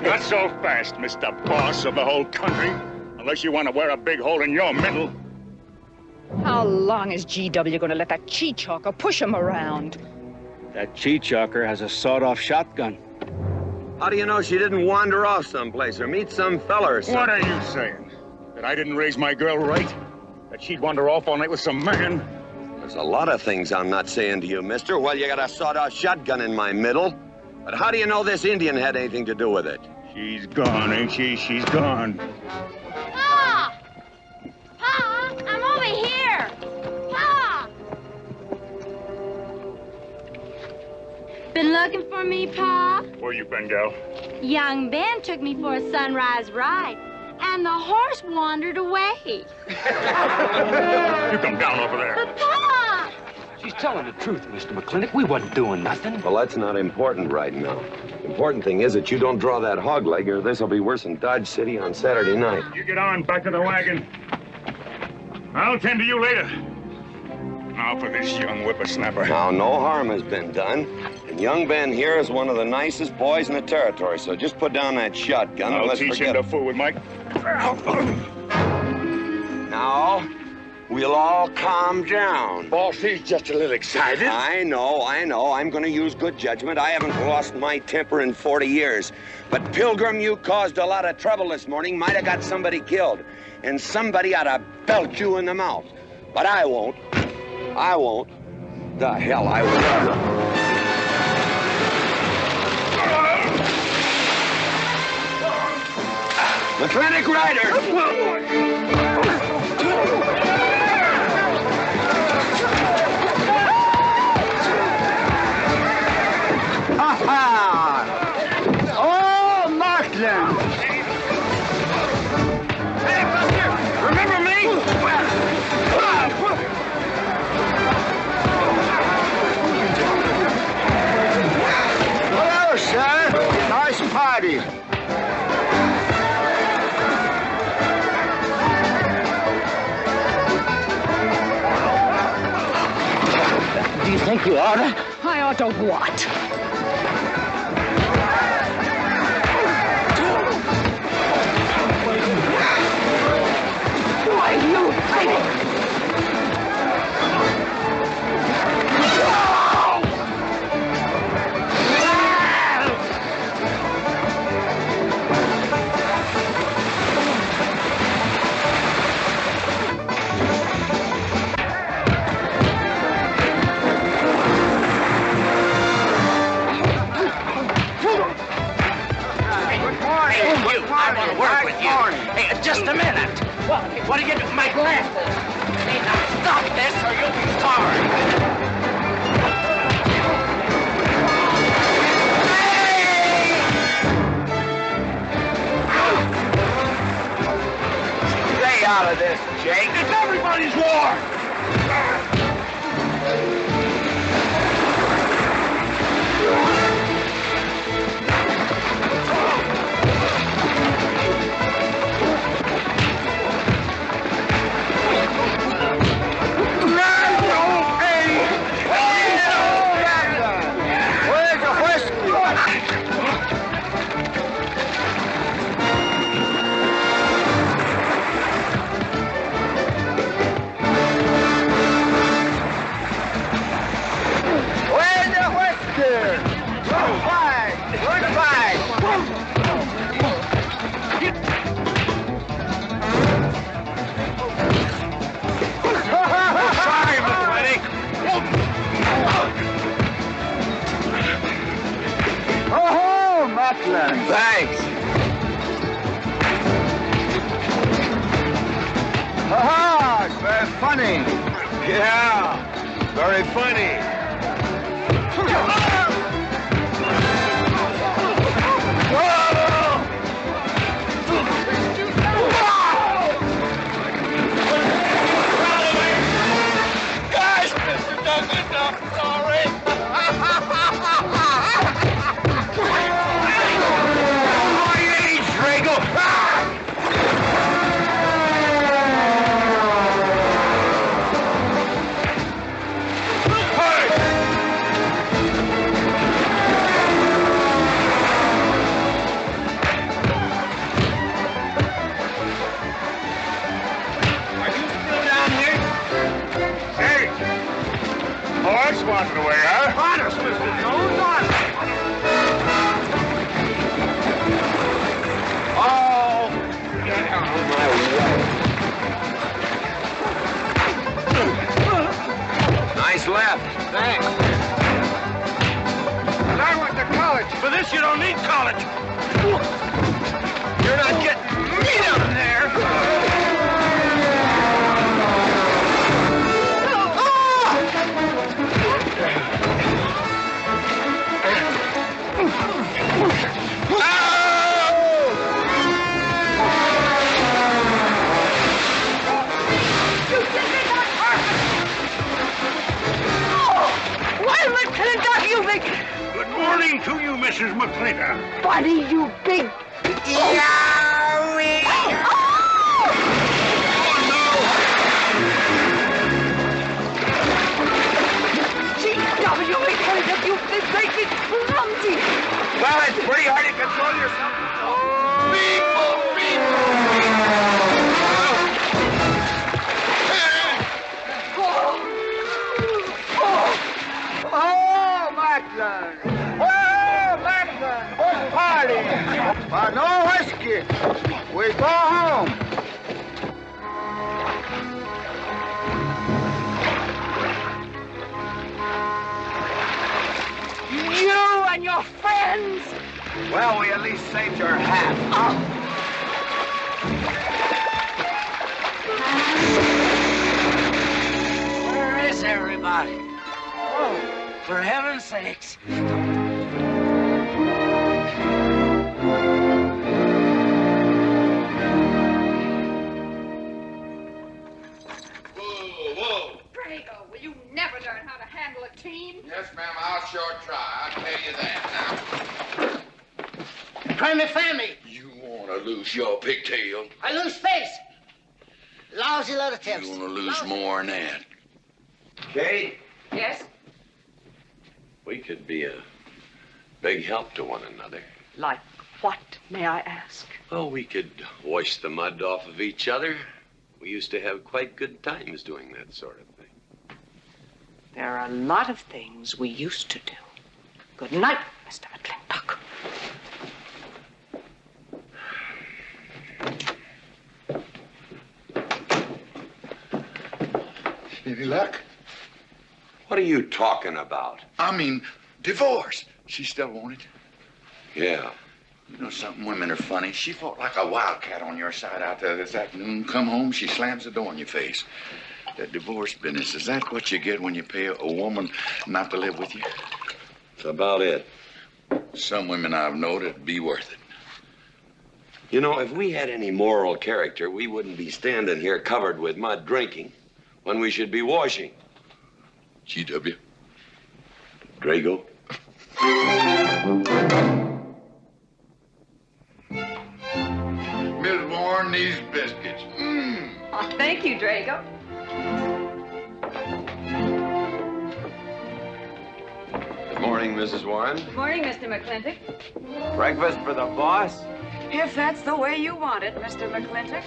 Not so fast, Mr. Boss of the whole country. Unless you want to wear a big hole in your middle. How long is GW going to let that cheat-chalker push him around? That cheat-chalker has a sawed-off shotgun. How do you know she didn't wander off someplace or meet some fella or something? What are you saying? That I didn't raise my girl right? That she'd wander off all night with some man? There's a lot of things I'm not saying to you, mister. Well, you got a sawed-off shotgun in my middle. But how do you know this Indian had anything to do with it? She's gone, ain't she? She's gone. Pa! Pa! I'm over here! Pa! Been looking for me, Pa? Where you been, gal? Young Ben took me for a sunrise ride, and the horse wandered away. You come down over there. But, Pa! She's telling the truth, Mr. McLintock. We wasn't doing nothing. Well, that's not important right now. The important thing is that you don't draw that hog leg, or this will be worse than Dodge City on Saturday night. You get on, back to the wagon. I'll tend to you later. Now for this young whippersnapper. Now, no harm has been done. And young Ben here is one of the nicest boys in the territory, so just put down that shotgun and I'll let's teach forget him to fool with Mike. Now, we'll all calm down. Boss, he's just a little excited. I know. I'm going to use good judgment. I haven't lost my temper in 40 years. But, Pilgrim, you caused a lot of trouble this morning. Might have got somebody killed. And somebody ought to belt you in the mouth. But I won't. I won't. The hell I won't. McLintock Rider! Oh, Markland! Hey, Buster! Remember me? Hello, sir. Nice party. Do you think you oughta? I ought to what? Why, you fighting? Hey, just a minute. What do you do? My glasses. Hey, now stop this or you'll be sorry. Stay out of this, Jake. It's everybody's war. Where's the whiskey? Thanks. Ha-ha! Very funny. Yeah, very funny. Guys, Mr. Douglas, I'm sorry. My age, Drago. Horse wandered away, huh? Honest, Mr. Jones, honest. Oh, get out of my way. Nice left. Thanks. I went to college. For this, you don't need college. You're not getting me down there. Why, McLintock, you big... Good morning to you, Mrs. McLintock. Buddy, you big... Yowie! G.W. McLintock, you big big clumsy! Well, it's pretty hard to control yourself. Oh, Macklin! Oh, Macklin! What party? No whiskey. We go home. You and your friends! Well, we at least saved your hat. Where is everybody? Oh, for heaven's sakes. Drago, will you never learn how to handle a team? Yes, ma'am, I'll sure try. I'll tell you that now. Try me family. You want to lose your pigtail? I lose face. Lousy lot of tips. You want to lose more than that? Kate, Yes? we could be a big help to one another. Like what, may I ask? Well, we could wash the mud off of each other. We used to have quite good times doing that sort of thing. There are a lot of things we used to do. Good night, Mr. McLintock. Any luck? What are you talking about? I mean, divorce. She still want it? Yeah. You know something? Women are funny. She fought like a wildcat on your side out there this afternoon. Come home, she slams the door in your face. That divorce business, is that what you get when you pay a woman not to live with you? That's about it. Some women I've known it'd be worth it. You know, if we had any moral character, we wouldn't be standing here covered with mud drinking when we should be washing. GW. Drago. Miss Warren, these biscuits. Mmm. Oh, thank you, Drago. Good morning, Mrs. Warren. Morning, Mr. McLintock. Breakfast for the boss? If that's the way you want it, Mr. McLintock.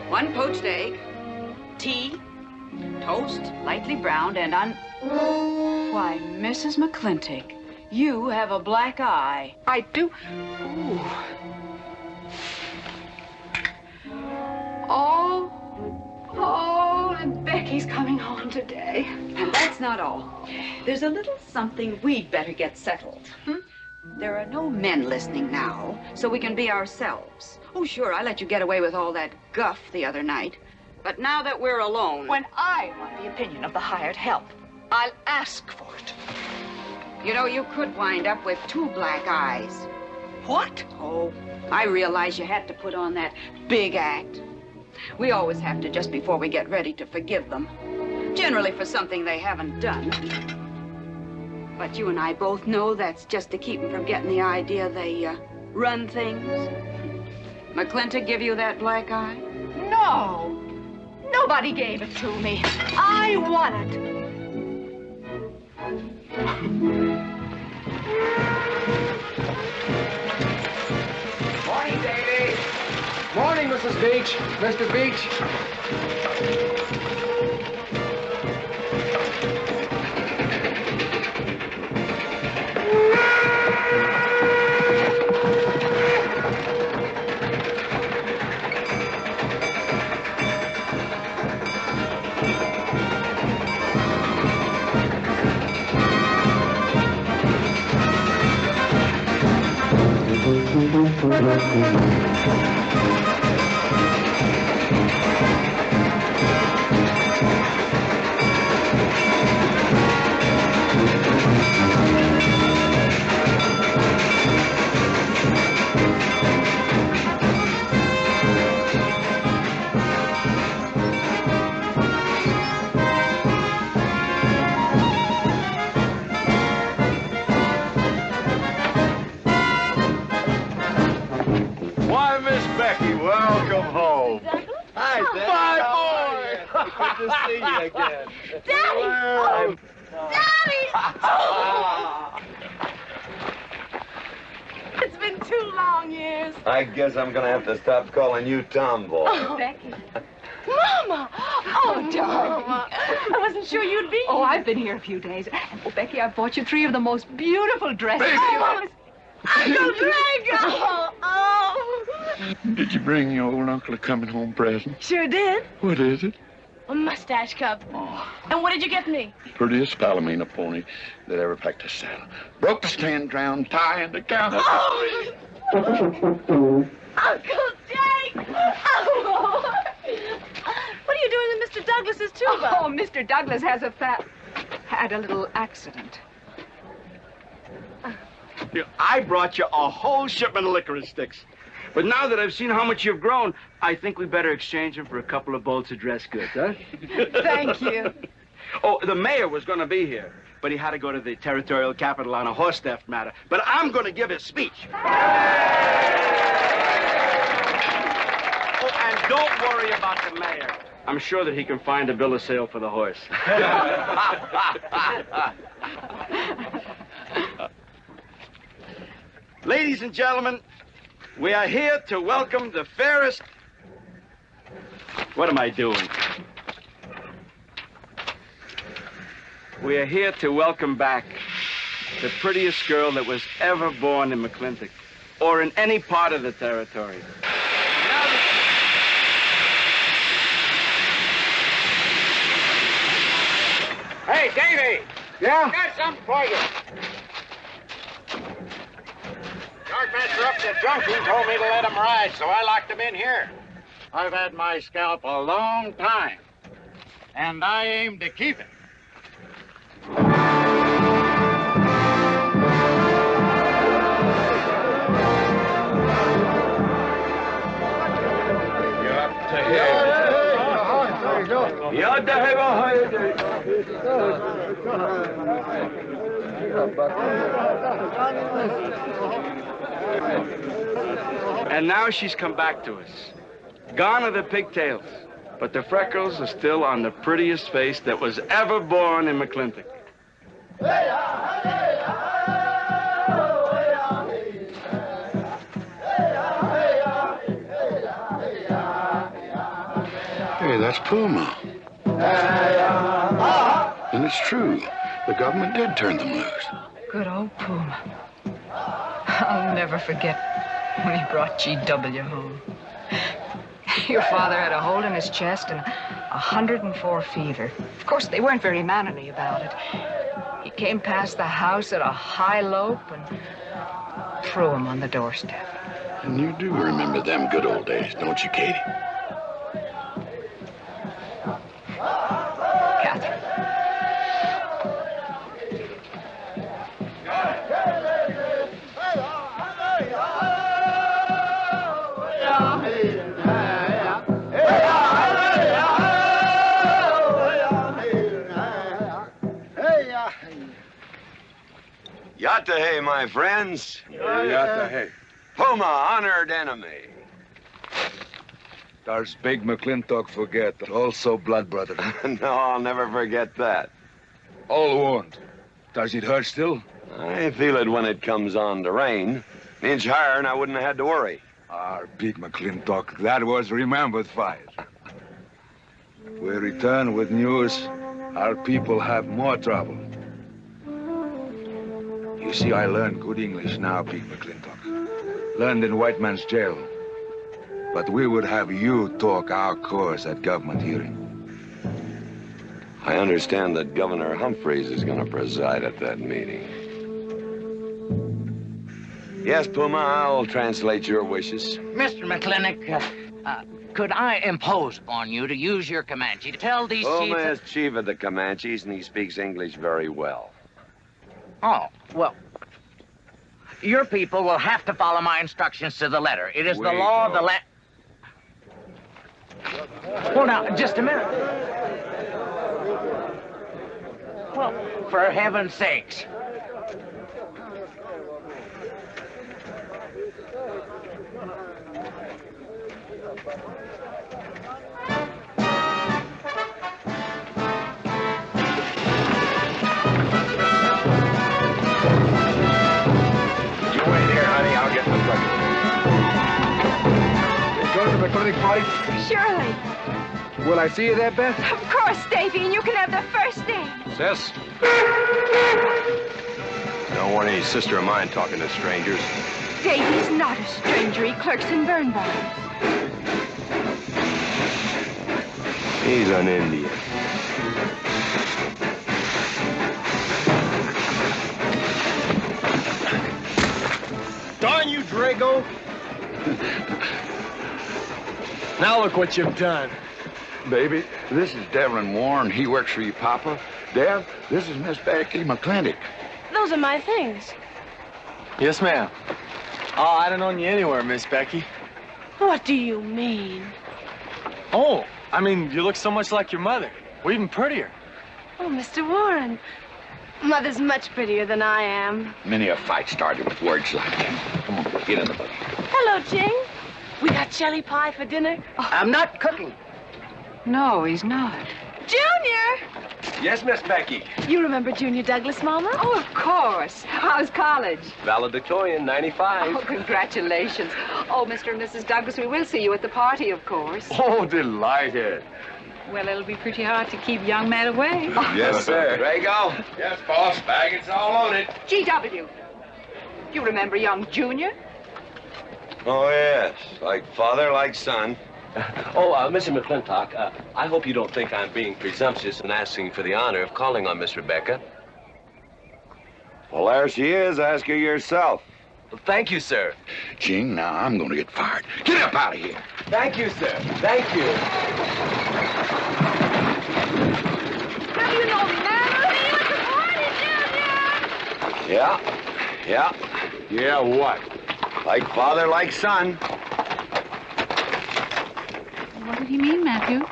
1 poached egg, tea, toast, lightly browned, and Why, Mrs. McLintock, you have a black eye. I do. Ooh. Oh, and Becky's coming home today. And that's not all. There's a little something we'd better get settled. There are no men listening now, so we can be ourselves. Oh, sure, I let you get away with all that guff the other night. But now that we're alone... When I want the opinion of the hired help, I'll ask for it. You know, you could wind up with 2 black eyes. What? Oh, I realize you had to put on that big act. We always have to just before we get ready to forgive them. Generally for something they haven't done. But you and I both know that's just to keep them from getting the idea they run things. McLintock give you that black eye? No. Nobody gave it to me. I won it. Morning, Davy. Morning, Mrs. Beach. Mr. Beach. Why, Miss Becky, welcome home. Hi, Dad. My boy! Good to see you again. Daddy! Well, Daddy! It's been 2 long years. I guess I'm gonna have to stop calling you Tomboy. Oh, Becky. Mama! Oh, darling. I wasn't sure you'd be. Oh, I've been here a few days. And, oh, Becky, I've bought you 3 of the most beautiful dresses. Uncle Drago! Oh! Did you bring your old uncle a coming home present? Sure did. What is it? A mustache cup. And what did you get me? Prettiest Palomino pony that ever packed a saddle. Broke the stand, drowned, tie, and the cow. Oh! Uncle Jake! Oh! What are you doing with Mr. Douglas's tuba? Oh, Mr. Douglas had a little accident. I brought you a whole shipment of licorice sticks. But now that I've seen how much you've grown, I think we better exchange them for a couple of bolts of dress goods, huh? Thank you. Oh, the mayor was going to be here, but he had to go to the territorial capital on a horse theft matter. But I'm going to give his speech. Oh, and don't worry about the mayor. I'm sure that he can find a bill of sale for the horse. Ladies and gentlemen, we are here to welcome the fairest... What am I doing? We are here to welcome back the prettiest girl that was ever born in McLintock, or in any part of the territory. Hey, Davy! Yeah? Got something for you. Yardmaster up at the junction told me to let him ride, so I locked him in here. I've had my scalp a long time, and I aim to keep it. And now she's come back to us. Gone are the pigtails, but the freckles are still on the prettiest face that was ever born in McLintock. Hey, that's Puma. And it's true. The government did turn them loose. Good old Puma. I'll never forget when he brought GW home. Your father had a hole in his chest and 104 fever. Of course, they weren't very mannerly about it. He came past the house at a high lope and threw him on the doorstep. And you do remember them good old days, don't you, Katie? Catherine. Yatta my friends. Yatta Puma, honored enemy. Does big McLintock forget, also blood brother? No, I'll never forget that. All wound. Does it hurt still? I feel it when it comes on to rain. An inch higher and I wouldn't have had to worry. Our big McLintock, that was remembered fight. We return with news. Our people have more trouble. You see, I learned good English now, big McLintock. Learned in white man's jail. But we would have you talk our cause at government hearing. I understand that Governor Humphreys is going to preside at that meeting. Yes, Puma, I'll translate your wishes. Mr. McLintock, could I impose upon you to use your Comanche to tell these Puma chiefs... is chief of the Comanches, and he speaks English very well. Oh, well, your people will have to follow my instructions to the letter. It is the law of the land. Well, now, just a minute. Well, for heaven's sakes. McLintock party? Surely. Will I see you there, Beth? Of course, Davy, and you can have the first name. Sis? Don't want any sister of mine talking to strangers. Davy's not a stranger. He clerks in burn barns. He's an Indian. Darn you, Drago! Now look what you've done. Baby, this is Devlin Warren. He works for you, Papa. Dev, this is Miss Becky McLintock. Those are my things. Yes, ma'am. Oh, I'd have known you anywhere, Miss Becky. What do you mean? Oh, I mean, you look so much like your mother. Well, even prettier. Oh, Mr. Warren. Mother's much prettier than I am. Many a fight started with words like that. Come on, get in the boat. Hello, Ching. We got jelly pie for dinner. Oh. I'm not cooking. No, he's not. Junior! Yes, Miss Becky. You remember Junior Douglas, Mama? Oh, of course. How's college? Valedictorian, 95. Oh, congratulations. Oh, Mr. and Mrs. Douglas, we will see you at the party, of course. Oh, delighted. Well, it'll be pretty hard to keep young men away. Yes, sir. Drago? Yes, boss. Baggage all on it. GW. You remember young Junior? Oh, yes. Like father, like son. Mr. McLintock, I hope you don't think I'm being presumptuous in asking for the honor of calling on Miss Rebecca. Well, there she is. Ask her yourself. Well, thank you, sir. Ching, now I'm going to get fired. Get up out of here. Thank you, sir. Thank you. Now you know me, man. I'll see you at the party, Junior. Yeah. Yeah, what? Like father, like son. What did he mean, Matthew?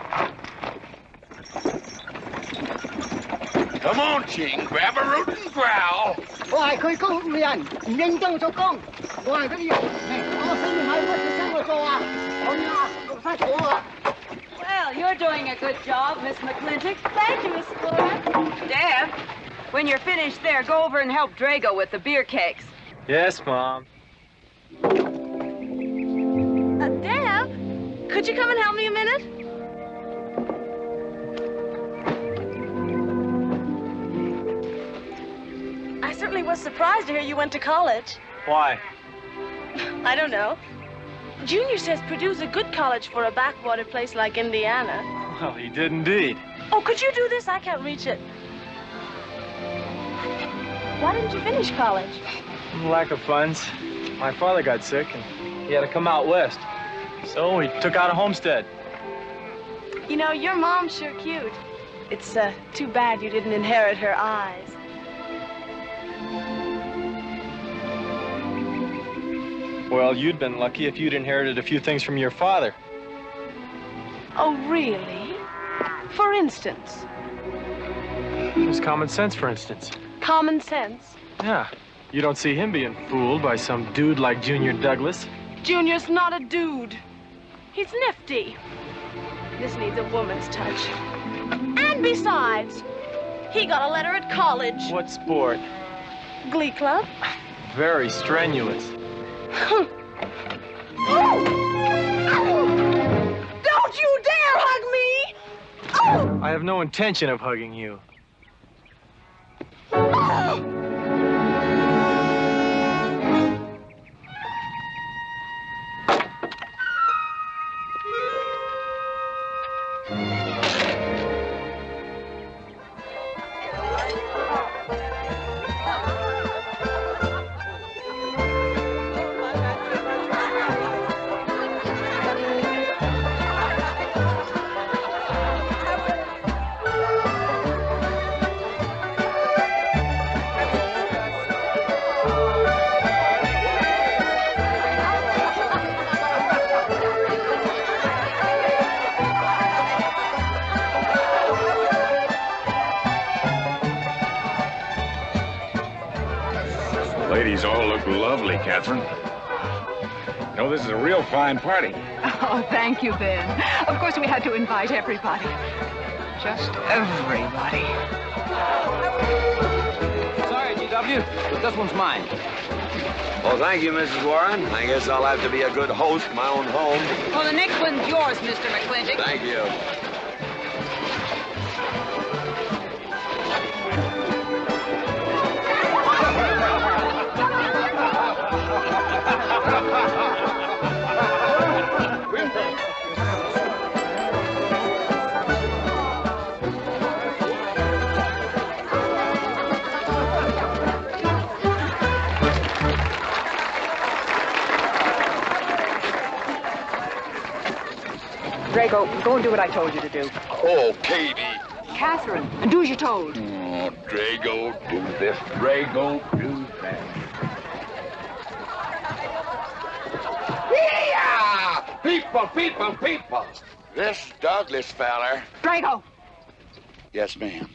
Come on, Ching. Grab a root and growl. 我係佢高人，唔認真做工。我係嗰啲人，我生唔係乜嘢生我做啊？我呀，做晒錯啊！ Well, you're doing a good job, Miss McLintock. Thank you, Miss Flora. Deb, when you're finished there, go over and help Drago with the beer cakes. Yes, Mom. Deb, could you come and help me a minute? was surprised to hear you went to college. Why? I don't know. Junior says Purdue's a good college for a backwater place like Indiana. Well, he did indeed. Oh, could you do this? I can't reach it. Why didn't you finish college? Lack of funds. My father got sick and he had to come out west. So he took out a homestead. You know, your mom's sure cute. It's too bad you didn't inherit her eyes. Well, you'd been lucky if you'd inherited a few things from your father. Oh, really? For instance? There's common sense, for instance. Common sense? Yeah. You don't see him being fooled by some dude like Junior Douglas. Junior's not a dude. He's nifty. This needs a woman's touch. And besides, he got a letter at college. What sport? Glee club. Very strenuous. Don't you dare hug me! Oh! I have no intention of hugging you. Ladies all look lovely, Catherine. You know, this is a real fine party. Oh, thank you, Ben. Of course, we had to invite everybody. Just everybody. Sorry, GW, but this one's mine. Well, thank you, Mrs. Warren. I guess I'll have to be a good host in my own home. Well, the next one's yours, Mr. McLintock. Thank you. Drago, go and do what I told you to do. Oh, Katie. Catherine, and do as you're told. Oh, Drago, do this. Drago, do that. Yeah! People, people, people. This Douglas feller. Drago! Yes, ma'am.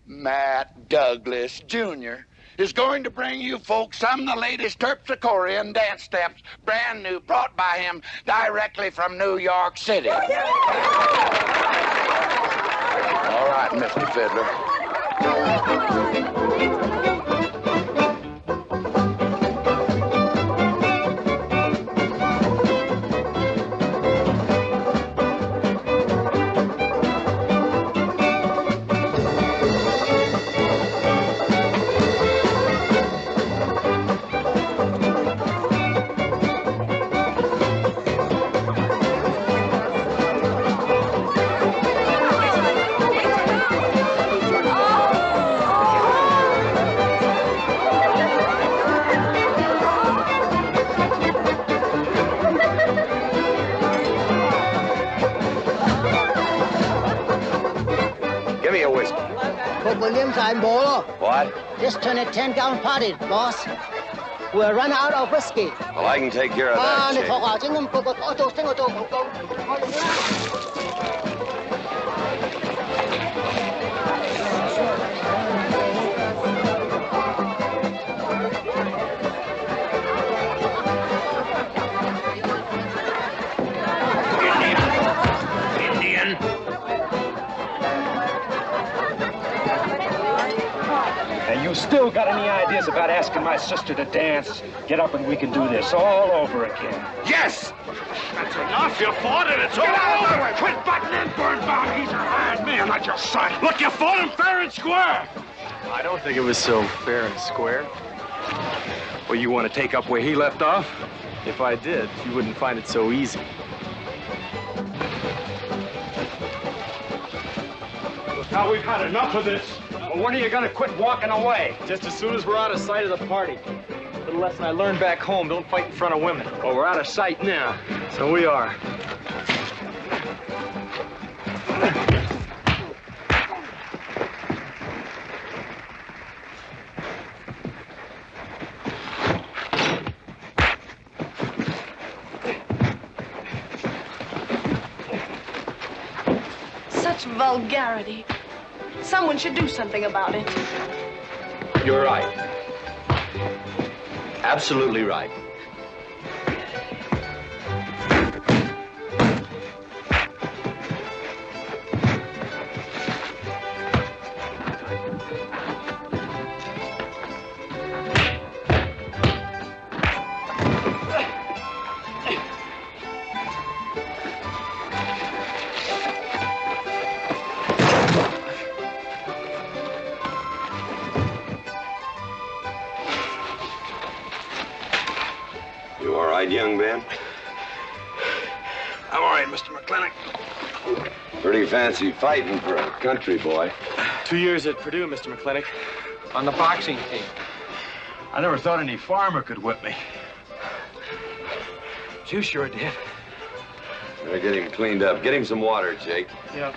Matt Douglas, Jr. is going to bring you folks some of the latest terpsichorean dance steps, brand new, brought by him directly from New York City. All right, Mr. Fiddler. What? Just turned a 10-gallon party, boss. We'll run out of whiskey. Well, I can take care of that, Chief. Indian. And you still got any ideas about asking my sister to dance? Get up and we can do this all over again. Yes! That's enough. You fought it. It's all over. Quit butting in, Birnbaum. He's a hired man, not your son. Look, you fought him fair and square. I don't think it was so fair and square. Well, you want to take up where he left off? If I did, you wouldn't find it so easy. Now we've had enough of this. Well, when are you gonna quit walking away? Just as soon as we're out of sight of the party. The lesson I learned back home, don't fight in front of women. Well, we're out of sight now. So we are. Such vulgarity. Someone should do something about it. You're right. Absolutely right. Young man? I'm all right, Mr. McLintock. Pretty fancy fighting for a country boy. 2 years at Purdue, Mr. McLintock, on the boxing team. I never thought any farmer could whip me. You sure did. Better get him cleaned up. Get him some water, Jake. Yep.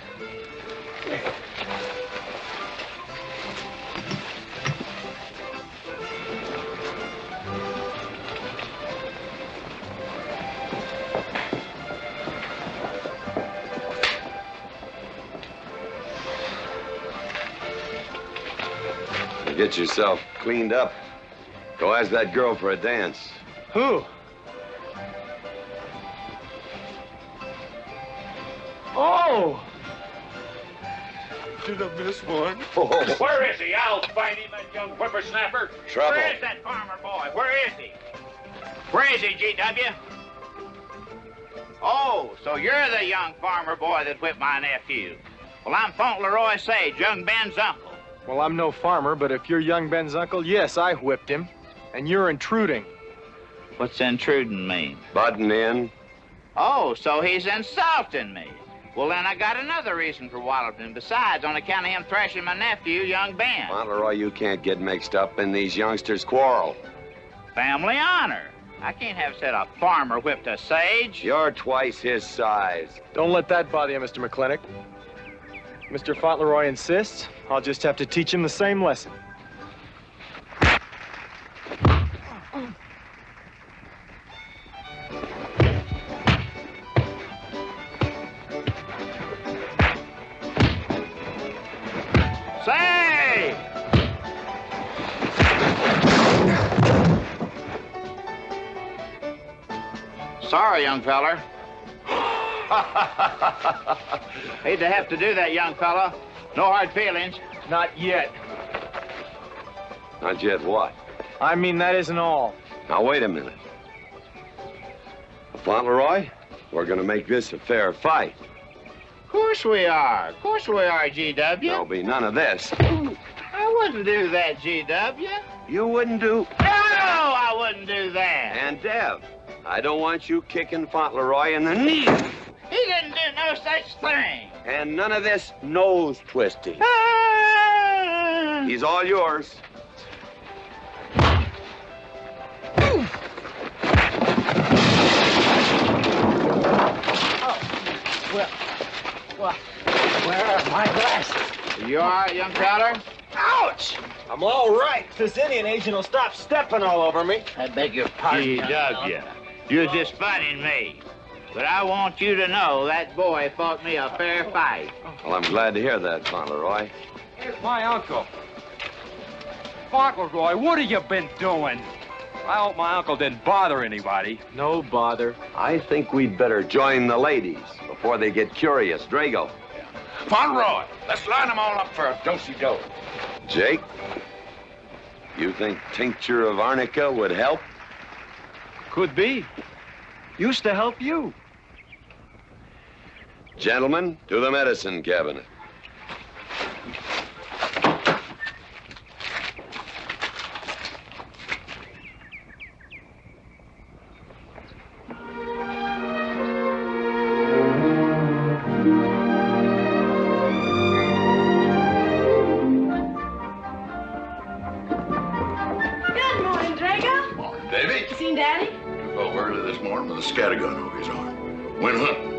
Get yourself cleaned up. Go ask that girl for a dance. Who? Oh! Did I miss one? Oh. Where is he? I'll find him, that young whippersnapper. Trouble. Where is that farmer boy? Where is he? Where is he, G.W.? Oh, so you're the young farmer boy that whipped my nephew. Well, I'm Fauntleroy Sage, young Ben's uncle. Well, I'm no farmer, but if you're young Ben's uncle, yes, I whipped him. And you're intruding. What's intruding mean? Butting in. Oh, so he's insulting me. Well, then I got another reason for walloping him. Besides, on account of him thrashing my nephew, young Ben. Fauntleroy, you can't get mixed up in these youngsters' quarrel. Family honor. I can't have said a farmer whipped a sage. You're twice his size. Don't let that bother you, Mr. McLintock. Mr. Fauntleroy insists. I'll just have to teach him the same lesson. Say! Sorry, young feller. Hate to have to do that, young fella. No hard feelings. Not yet. Not yet what? I mean, that isn't all. Now, wait a minute. Fauntleroy, we're gonna make this a fair fight. Of course we are. Of course we are, G.W. There'll be none of this. I wouldn't do that, G.W. You wouldn't do... No, I wouldn't do that. And Dev, I don't want you kicking Fauntleroy in the knee. He didn't do no such thing. And none of this nose twisting. He's all yours. Well, where are my glasses? You all right, young feller? Ouch! I'm all right. This Indian agent will stop stepping all over me. I beg your pardon. G.W. You're just funning me. But I want you to know that boy fought me a fair fight. Well, I'm glad to hear that, Fauntleroy. Here's my uncle. Fauntleroy, what have you been doing? I hope my uncle didn't bother anybody. No bother. I think we'd better join the ladies before they get curious. Drago. Fauntleroy, let's line them all up for a do-si-do. Jake, you think tincture of arnica would help? Could be. Used to help you. Gentlemen, to the medicine cabinet. around with a scattergun over his arm. Went hunting.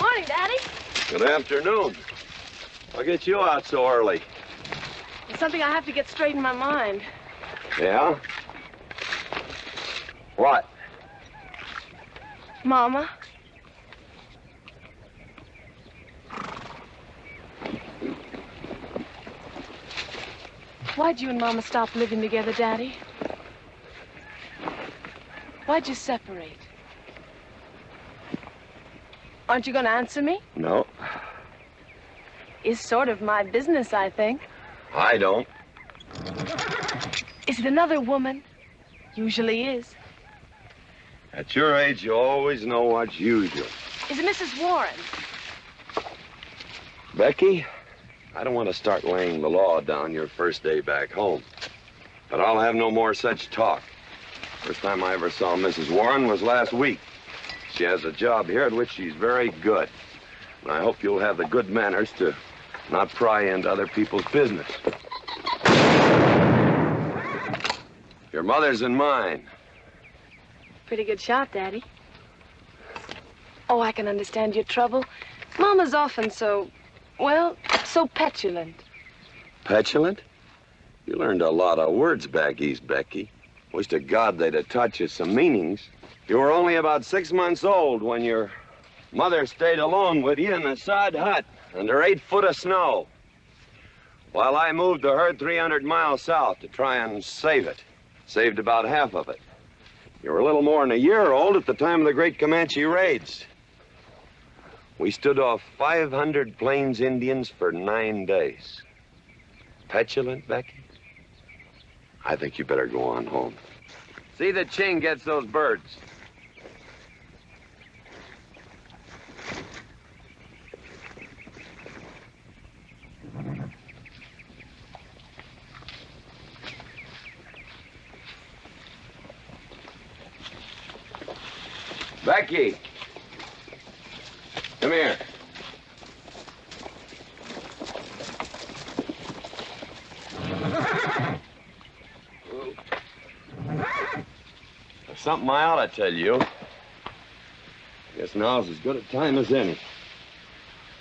Morning, Daddy. Good afternoon. I'll get you out so early. There's something I have to get straight in my mind. Yeah? What? Mama. Why'd you and Mama stop living together, Daddy? Why'd you separate? Aren't you going to answer me? No, It's sort of my business, I think. I don't. Is it another woman? Usually is. At your age, you always know what's usual. Is it Mrs. Warren? Becky, I don't want to start laying the law down your first day back home. But I'll have no more such talk. First time I ever saw Mrs. Warren was last week. She has a job here at which she's very good. And I hope you'll have the good manners to not pry into other people's business. Your mother's and mine. Pretty good shot, Daddy. Oh, I can understand your trouble. Mama's often so, well, so petulant. Petulant? You learned a lot of words back east, Becky. Wish to God they'd have taught you some meanings. You were only about 6 months old when your mother stayed alone with you in a sod hut under 8 foot of snow, while I moved the herd 300 miles south to try and save it. Saved about half of it. You were a little more than a year old at the time of the great Comanche raids. We stood off 500 Plains Indians for 9 days. Petulant, Becky? I think you better go on home. See that Ching gets those birds. Becky, come here. There's something I ought to tell you. Guess now's as good a time as any.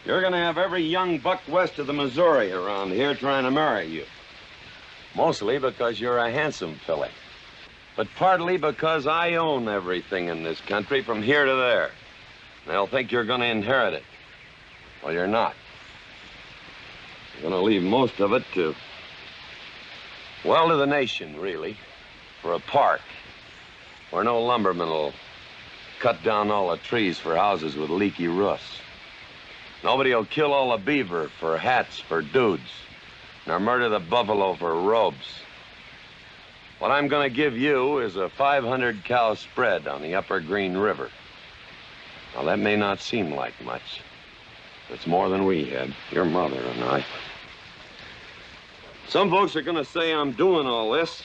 You're gonna have every young buck west of the Missouri around here trying to marry you. Mostly because you're a handsome filly. But partly because I own everything in this country from here to there. They'll think you're gonna inherit it. Well, you're not. You're gonna leave most of it to, well, to the nation, really. For a park where no lumberman will cut down all the trees for houses with leaky roofs. Nobody will kill all the beaver for hats for dudes, nor murder the buffalo for robes. What I'm gonna give you is a 500-cow spread on the upper Green River. Now, that may not seem like much. But it's more than we had, your mother and I. Some folks are gonna say I'm doing all this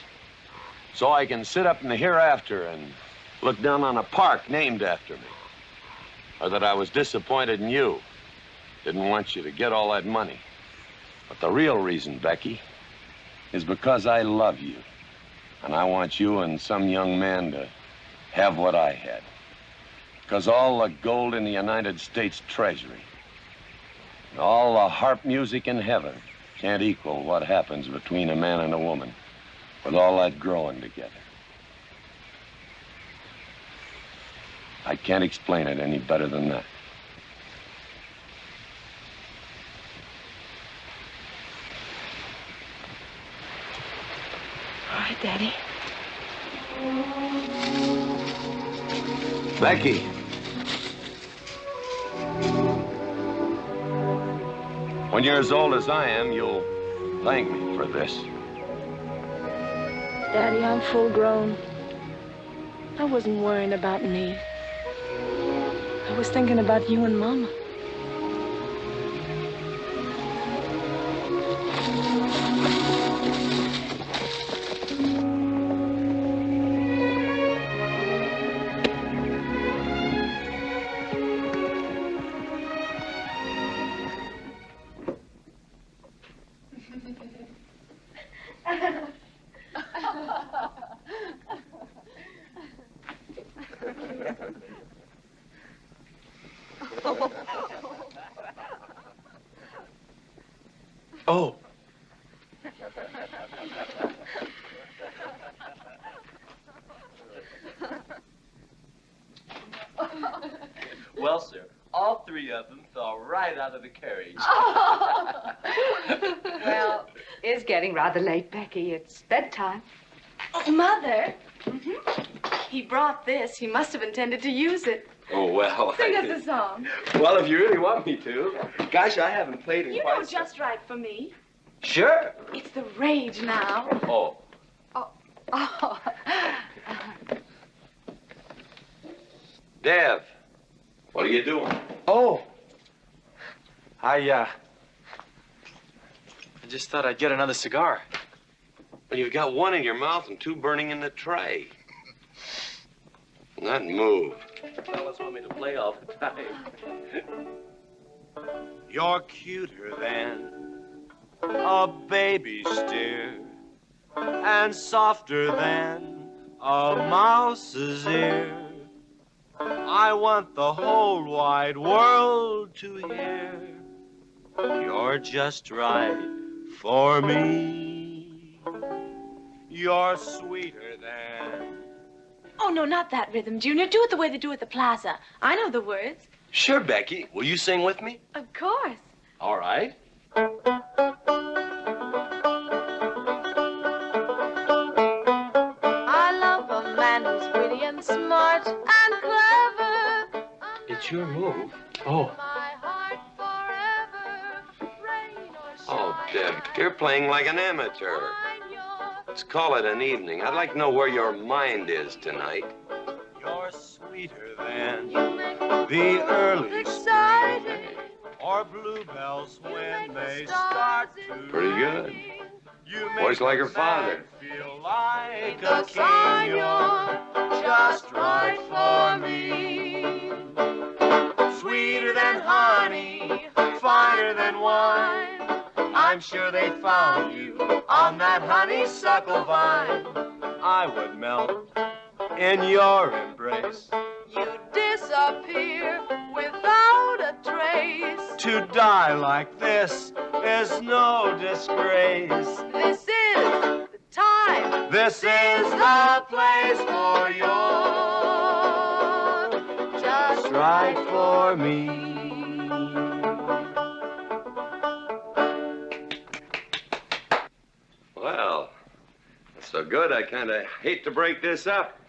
so I can sit up in the hereafter and look down on a park named after me. Or that I was disappointed in you. Didn't want you to get all that money. But the real reason, Becky, is because I love you. And I want you and some young man to have what I had. Because all the gold in the United States Treasury and all the harp music in heaven can't equal what happens between a man and a woman with all that growing together. I can't explain it any better than that. All right, Daddy. Becky. When you're as old as I am, you'll thank me for this. Daddy, I'm full grown. I wasn't worrying about me. I I was thinking about you and Mama. Oh. Well, sir, all three of them fell right out of the carriage. Well, it's getting rather late, Becky. It's bedtime. Oh, Mother. He brought this. He must have intended to use it. Oh, well. Sing us a song. Well, if you really want me to. Gosh, I haven't played in You quite know just right for me. Sure. It's the rage now. Oh. Oh. Dev, what are you doing? Oh. I just thought I'd get another cigar. Well, you've got one in your mouth and two burning in the tray. Not move. Fellas want me to play all the time. You're cuter than a baby steer, and softer than a mouse's ear. I want the whole wide world to hear. You're just right for me. You're sweeter than... Oh, no, not that rhythm, Junior. Do it the way they do at the plaza. I know the words. Sure, Becky. Will you sing with me? Of course. All right. I love a man who's witty and smart and clever. It's your move. Oh. Oh, Deb, you're playing like an amateur. Let's call it an evening. I'd like to know where your mind is tonight. You're sweeter than the early spring, or bluebells when they start to Pretty good. ring. You Voice like her father. feel like a king. You're just right for me. Sweeter than honey, finer than wine. I'm sure they found you on that honeysuckle vine. I would melt in your embrace. You disappear without a trace. To die like this is no disgrace. This is the time. This is the place for you. Just Right for me. Well, that's so good, I kind of hate to break this up.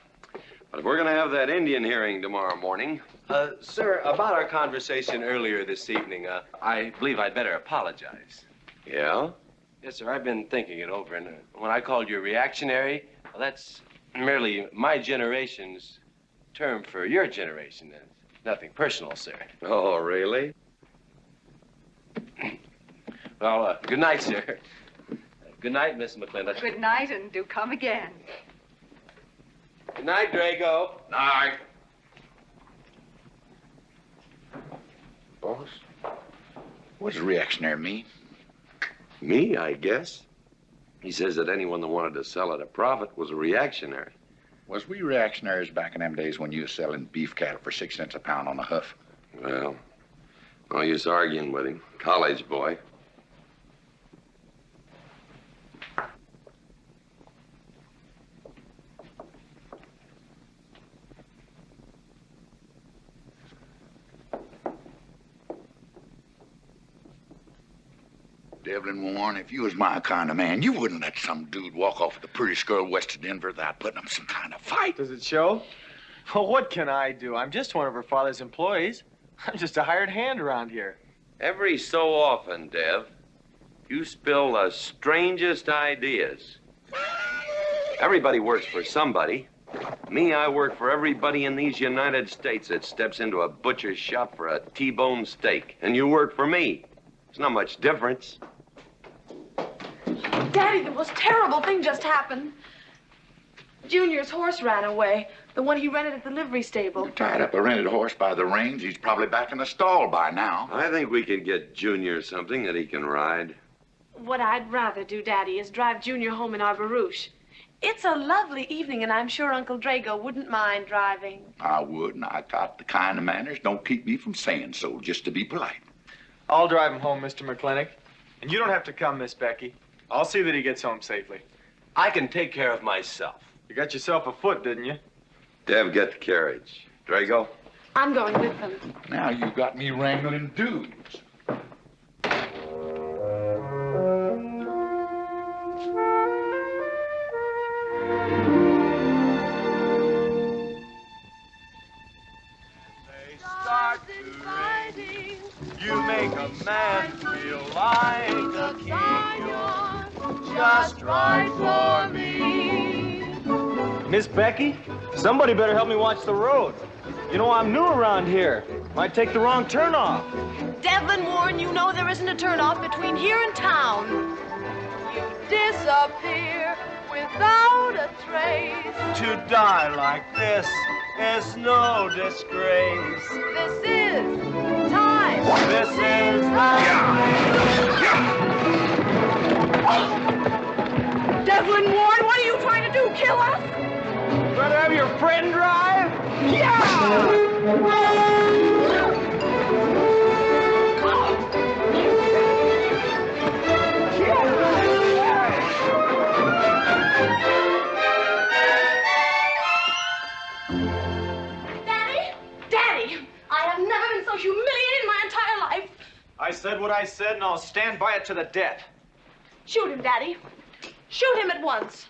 But we're going to have that Indian hearing tomorrow morning. Sir, about our conversation earlier this evening, I believe I'd better apologize. Yeah? Yes, sir, I've been thinking it over, and when I called you reactionary, well, that's merely my generation's term for your generation. It's nothing personal, sir. Oh, really? Well, good night, sir. Good night, Miss McLintock. Good night, and do come again. Good night, Draco. Night. Boss? What does reactionary mean? Me, I guess. He says that anyone that wanted to sell at a profit was a reactionary. Was we reactionaries back in them days when you was selling beef cattle for 6 cents a pound on the hoof? Well, no use arguing with him. College boy. Devlin Warren, if you was my kind of man, you wouldn't let some dude walk off with the prettiest girl west of Denver without putting up some kind of fight. Does it show? Well, what can I do? I'm just one of her father's employees. I'm just a hired hand around here. Every so often, Dev, you spill the strangest ideas. Everybody works for somebody. Me, I work for everybody in these United States that steps into a butcher's shop for a T-bone steak. And you work for me. There's not much difference. Daddy, the most terrible thing just happened. Junior's horse ran away. The one he rented at the livery stable. Tied up a rented horse by the reins. He's probably back in the stall by now. I think we can get Junior something that he can ride. What I'd rather do, Daddy, is drive Junior home in our barouche. It's a lovely evening, and I'm sure Uncle Drago wouldn't mind driving. I would, and I got the kind of manners don't keep me from saying so, just to be polite. I'll drive him home, Mr. McLintock. And you don't have to come, Miss Becky. I'll see that he gets home safely. I can take care of myself. You got yourself a foot, didn't you? Dev, get the carriage. Drago? I'm going with them. Now you got me wrangling dudes. You make a man feel like a king. You're just right for me. Miss Becky, somebody better help me watch the road. You know, I'm new around here. Might take the wrong turn off. Devlin Warren, you know there isn't a turnoff between here and town. You disappear without a trace. To die like this is no disgrace. This is time. This is Devlin Warren, what are you trying to do? Kill us? Rather have your friend drive? Daddy, I have never been so humiliated in my entire life. I said what I said, and I'll stand by it to the death. Shoot him, Daddy. Shoot him at once.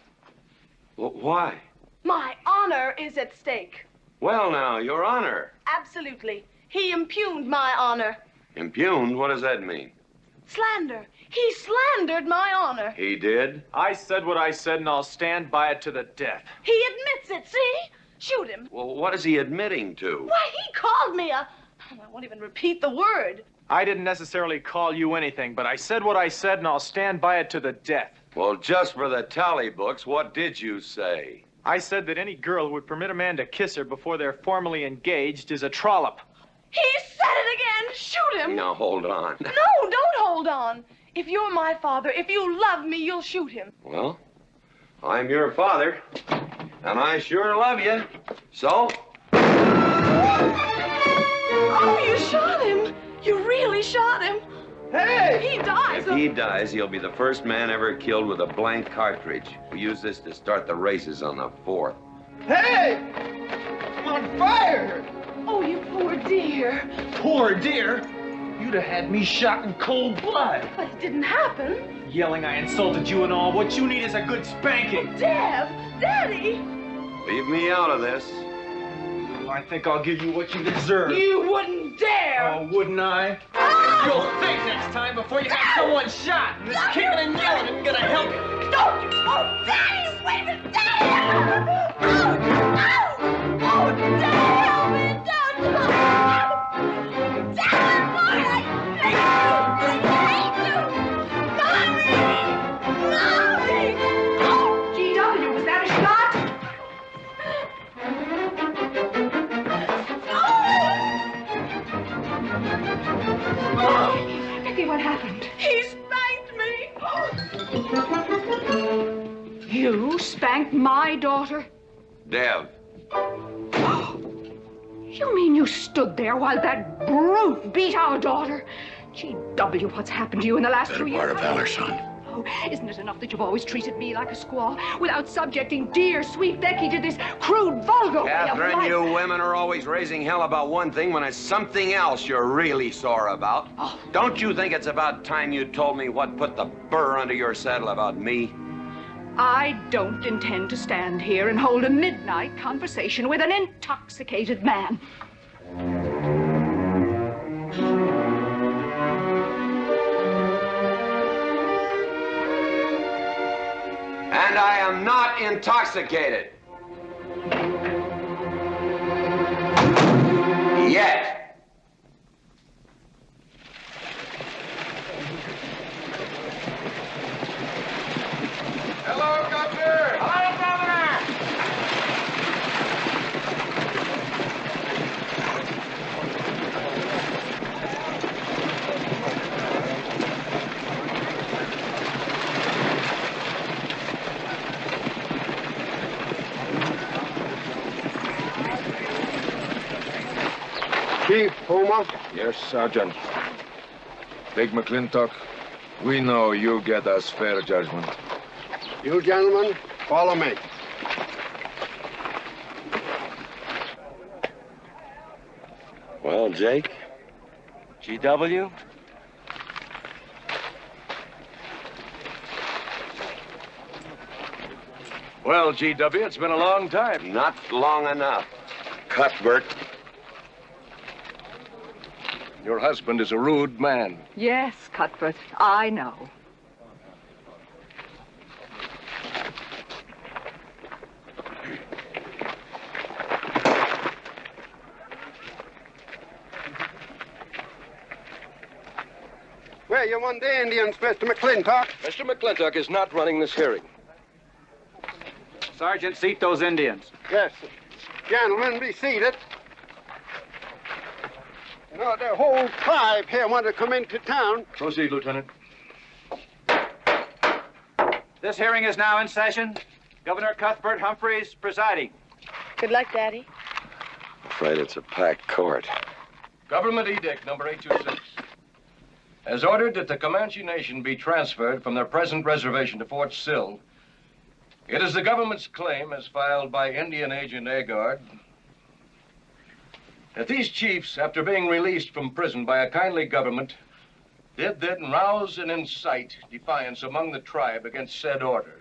Well, why? My honor is at stake. Well, now, Your Honor. Absolutely. He impugned my honor. Impugned? What does that mean? Slander. He slandered my honor. He did? I said what I said, and I'll stand by it to the death. He admits it, see? Shoot him. Well, what is he admitting to? Why, he called me a... I won't even repeat the word. I didn't necessarily call you anything, but I said what I said, and I'll stand by it to the death. Well, just for the tally books, what did you say? I said that any girl who would permit a man to kiss her before they're formally engaged is a trollop. He said it again. Shoot him. Now, hold on. No, don't hold on. If you're my father, if you love me, you'll shoot him. Well, I'm your father, and I sure love you. So? Oh, you shot him. You really shot him. Hey! He dies. If he dies, he'll be the first man ever killed with a blank cartridge. We use this to start the races on the 4th. Hey! I'm on fire! Oh, you poor dear. Poor dear? You'd have had me shot in cold blood. But it didn't happen. Yelling I insulted you and all. What you need is a good spanking. Dev! Daddy! Leave me out of this. Well, I think I'll give you what you deserve. You wouldn't dare! Oh, wouldn't I? You'll think next time before you have someone shot. And this kicking and yelling isn't gonna help you. Don't! Oh, Daddy! Wait a minute! Daddy! Oh, Daddy, help me! Don't! Daddy, Lord, I hate you! Mommy! Oh, G.W., was that a shot? Becky, what happened? He spanked me! You spanked my daughter? Dev. You mean you stood there while that brute beat our daughter? G.W., what's happened to you in the last 2 years? Part of valor, son. Oh, isn't it enough that you've always treated me like a squaw without subjecting dear, sweet Becky to this crude, vulgar way of Catherine, life? you women are always raising hell about one thing when it's something else you're really sore about. Oh. Don't you think it's about time you told me what put the burr under your saddle about me? I don't intend to stand here and hold a midnight conversation with an intoxicated man. And I am not intoxicated. yet. Hello, Governor! Hello, Governor! Chief, Puma? Yes, Sergeant. Big McLintock, we know you get us fair judgment. You gentlemen, follow me. Well, Jake? GW? Well, GW, it's been a long time. Not long enough. Cuthbert. Your husband is a rude man. Yes, Cuthbert, I know. Where you want the Indians, Mr. McLintock? Mr. McLintock is not running this hearing. Sergeant, seat those Indians. Yes. Gentlemen, be seated. You know, the whole tribe here want to come into town. Proceed, Lieutenant. This hearing is now in session. Governor Cuthbert Humphreys presiding. Good luck, Daddy. Afraid it's a packed court. Government Edict number 826 has ordered that the Comanche Nation be transferred from their present reservation to Fort Sill. It is the government's claim, as filed by Indian Agent Agard, that these chiefs, after being released from prison by a kindly government, did then rouse and incite defiance among the tribe against said order.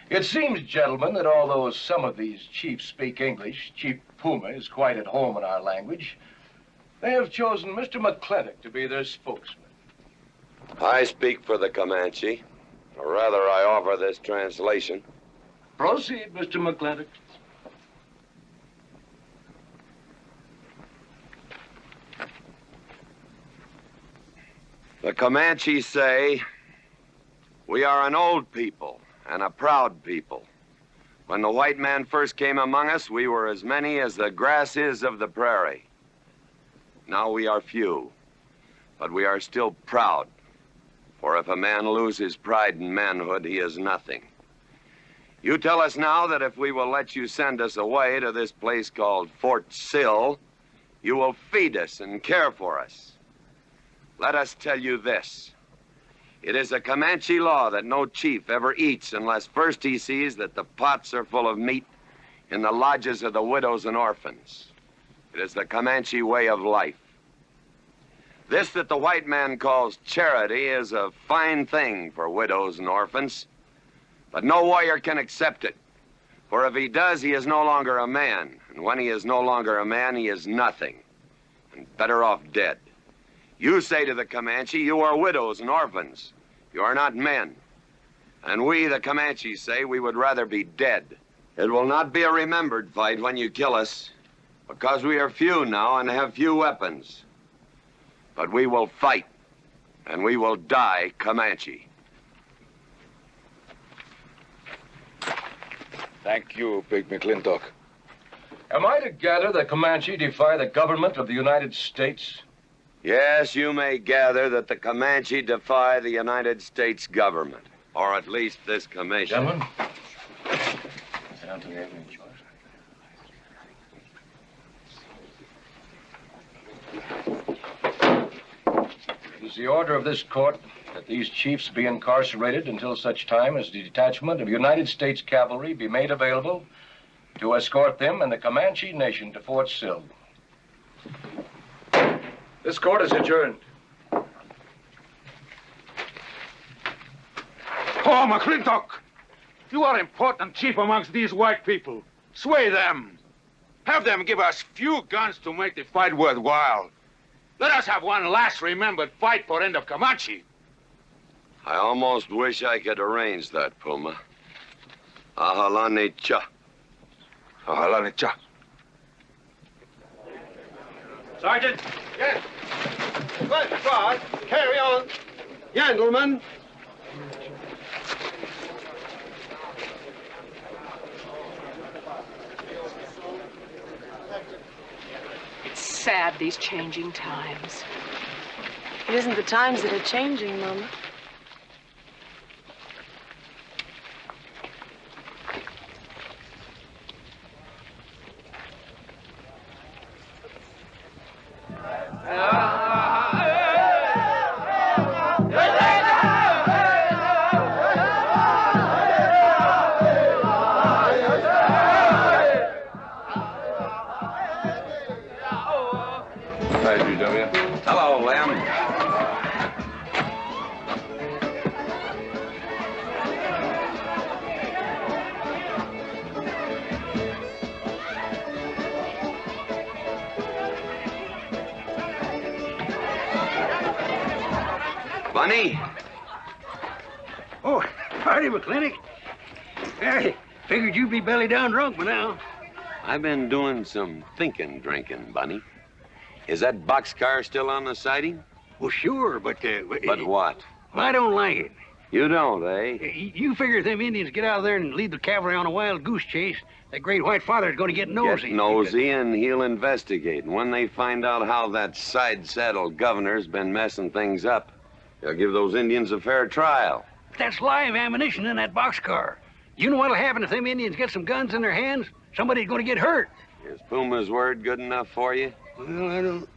It seems, gentlemen, that although some of these chiefs speak English, Chief Puma is quite at home in our language, they have chosen Mr. McLintock to be their spokesman. I speak for the Comanche. Or rather, I offer this translation. Proceed, Mr. McLintock. The Comanche say, we are an old people and a proud people. When the white man first came among us, we were as many as the grass is of the prairie. Now we are few, but we are still proud. For if a man loses pride in manhood, he is nothing. You tell us now that if we will let you send us away to this place called Fort Sill, you will feed us and care for us. Let us tell you this. It is a Comanche law that no chief ever eats unless first he sees that the pots are full of meat in the lodges of the widows and orphans. It is the Comanche way of life. This that the white man calls charity is a fine thing for widows and orphans, but no warrior can accept it. For if he does, he is no longer a man. And when he is no longer a man, he is nothing, and better off dead. You say to the Comanche, you are widows and orphans. You are not men. And we, the Comanche, say we would rather be dead. It will not be a remembered fight when you kill us, because we are few now and have few weapons. But we will fight, and we will die Comanche. Thank you, Big McLintock. Am I to gather that Comanche defy the government of the United States? Yes, you may gather that the Comanche defy the United States government, or at least this commission. Gentlemen, sit down to the evening chores. It is the order of this court that these chiefs be incarcerated until such time as the detachment of United States cavalry be made available to escort them and the Comanche Nation to Fort Sill. This court is adjourned. Oh, McLintock! You are important chief amongst these white people. Sway them. Have them give us few guns to make the fight worthwhile. Let us have one last remembered fight for end of Comanche. I almost wish I could arrange that, Puma. Ahalani cha. Ahalani cha. Sergeant. Yes. Good God. Carry on. Gentlemen. It's sad, these changing times. It isn't the times that are changing, Mama. Hi, GW. Hello, Lem. Bunny? Oh, howdy, McLintock. Hey, figured you'd be belly down drunk by now. I've been doing some drinking, Bunny. Is that boxcar still on the siding? Well, sure, but... But what? I don't like it. You don't, eh? You figure if them Indians get out there and lead the cavalry on a wild goose chase, that great white father's going to get nosy. Get nosy, and he'll investigate. And when they find out how that side-saddle governor's been messing things up, they'll give those Indians a fair trial. That's live ammunition in that boxcar. You know what'll happen if them Indians get some guns in their hands? Somebody's going to get hurt. Is Puma's word good enough for you? Well, I don't...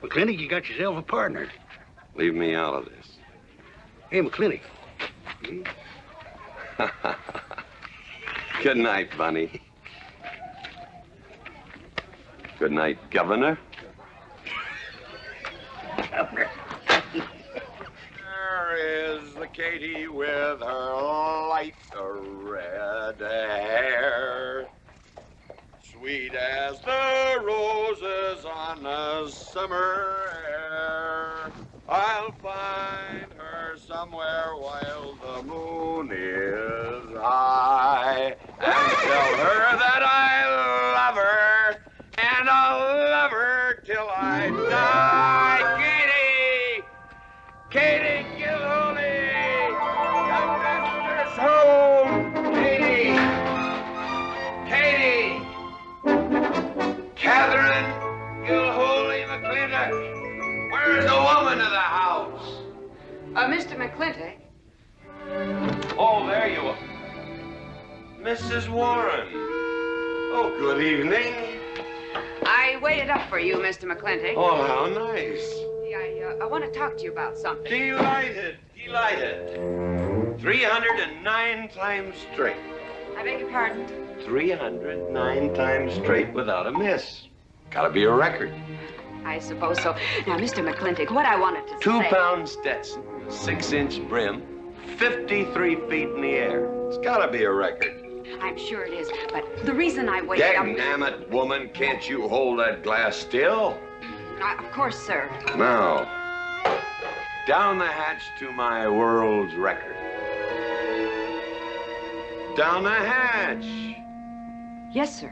McLintock, you got yourself a partner. Leave me out of this. Hey, McLintock. Good night, Bunny. Good night, Governor. Governor. There is the Katie with her light red hair, sweet as the roses on a summer air. I'll find her somewhere while the moon is high, and tell her that I love her, and I'll love her till I die. Katie Gilhooly, the master's home. Katie, Catherine Gilhooly McLintock, where's the woman of the house? Mr. McLintock. Oh, there you are. Mrs. Warren. Oh, good evening. I waited up for you, Mr. McLintock. Oh, how nice. I want to talk to you about something. Delighted. 309 times straight. I beg your pardon? 309 times straight without a miss. Gotta be a record. I suppose so. Now, Mr. McLintock, what I wanted to say... 2-pound Stetson, 6-inch brim, 53 feet in the air. It's gotta be a record. I'm sure it is, but the reason I waited up... Damn it, woman, can't you hold that glass still? Of course, sir. Now, down the hatch to my world's record. Down the hatch. Yes, sir.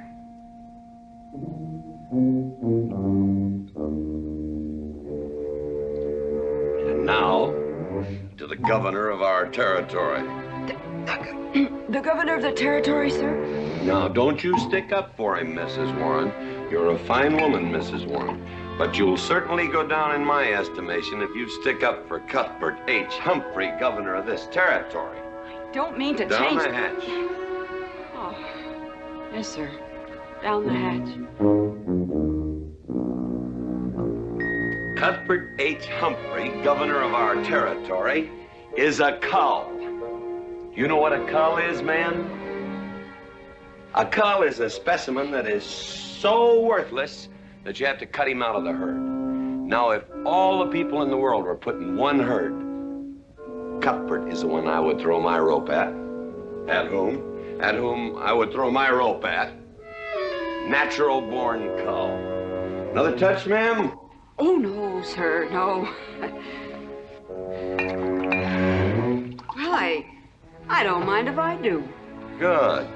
And now, to the governor of our territory. The governor of the territory, sir? Now, don't you stick up for him, Mrs. Warren. You're a fine woman, Mrs. Warren. But you'll certainly go down in my estimation if you stick up for Cuthbert H. Humphrey, governor of this territory. I don't mean to Down change... the hatch. Oh, yes, sir. Down the hatch. Cuthbert H. Humphrey, governor of our territory, is a cull. You know what a cull is, man? A cull is a specimen that is so worthless that you have to cut him out of the herd. Now, if all the people in the world were put in one herd, Cuthbert is the one I would throw my rope at. At whom I would throw my rope at. Natural-born cull. Another touch, ma'am? Oh, no, sir, no. Well, I don't mind if I do. Good.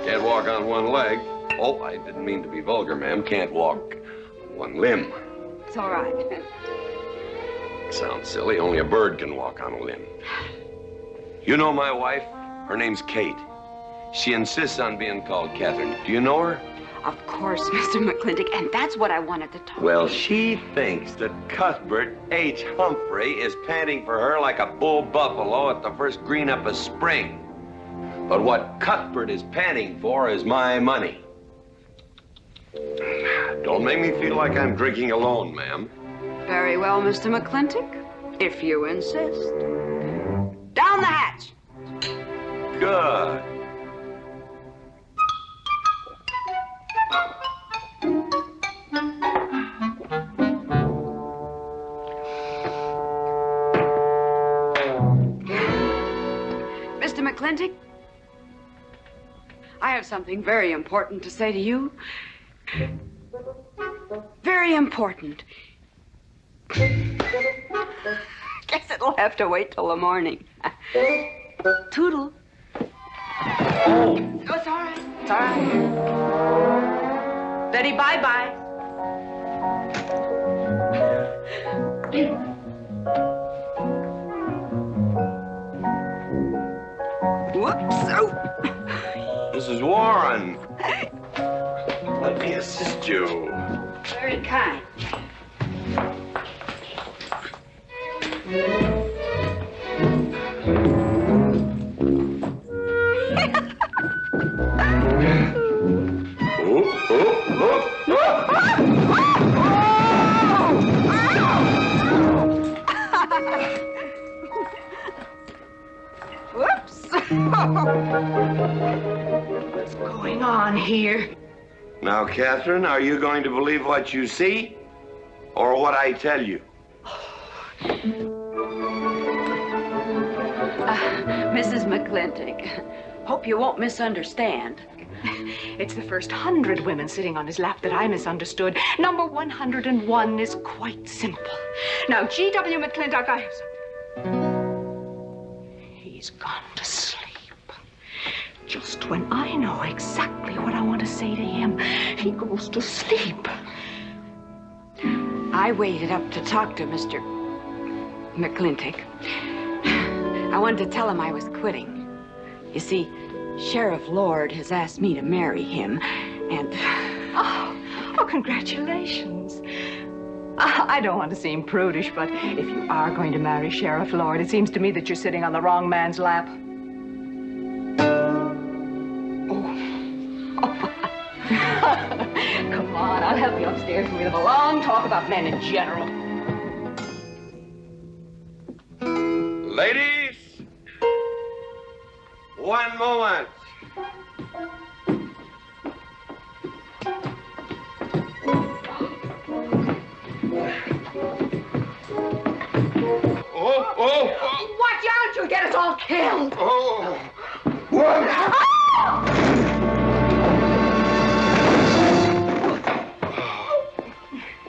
Can't walk on one leg. Oh, I didn't mean to be vulgar, ma'am. Can't walk One limb. It's all right. Sounds silly. Only a bird can walk on a limb. You know my wife? Her name's Kate. She insists on being called Catherine. Do you know her? Of course, Mr. McLintock, and that's what I wanted to talk Well, to you. she thinks that Cuthbert H. Humphrey is panting for her like a bull buffalo at the first green up of spring. But what Cuthbert is panting for is my money. Don't make me feel like I'm drinking alone, ma'am. Very well, Mr. McLintock, if you insist. Down the hatch. Good. Mr. McLintock, I have something very important to say to you. Very important. Guess it'll have to wait till the morning. Toodle. Oh, it's all right. It's all right. Betty, bye-bye. Whoops. Oh. Mrs. Warren. Let me assist you. Very kind. Whoops. What's going on here? Now, Catherine, are you going to believe what you see or what I tell you? Mrs. McLintock, hope you won't misunderstand. It's the first 100 women sitting on his lap that I misunderstood. Number 101 is quite simple. Now, G.W. McLintock, I have something. He's gone to sleep. Just when I know exactly what I want to say to him, he goes to sleep. I waited up to talk to Mr. McLintock. I wanted to tell him I was quitting. You see, Sheriff Lord has asked me to marry him, and... Oh, congratulations. I don't want to seem prudish, but if you are going to marry Sheriff Lord, it seems to me that you're sitting on the wrong man's lap. Come on, I'll help you upstairs, and we'll have a long talk about men in general. Ladies, one moment. Oh! Watch out, you'll get us all killed! Oh!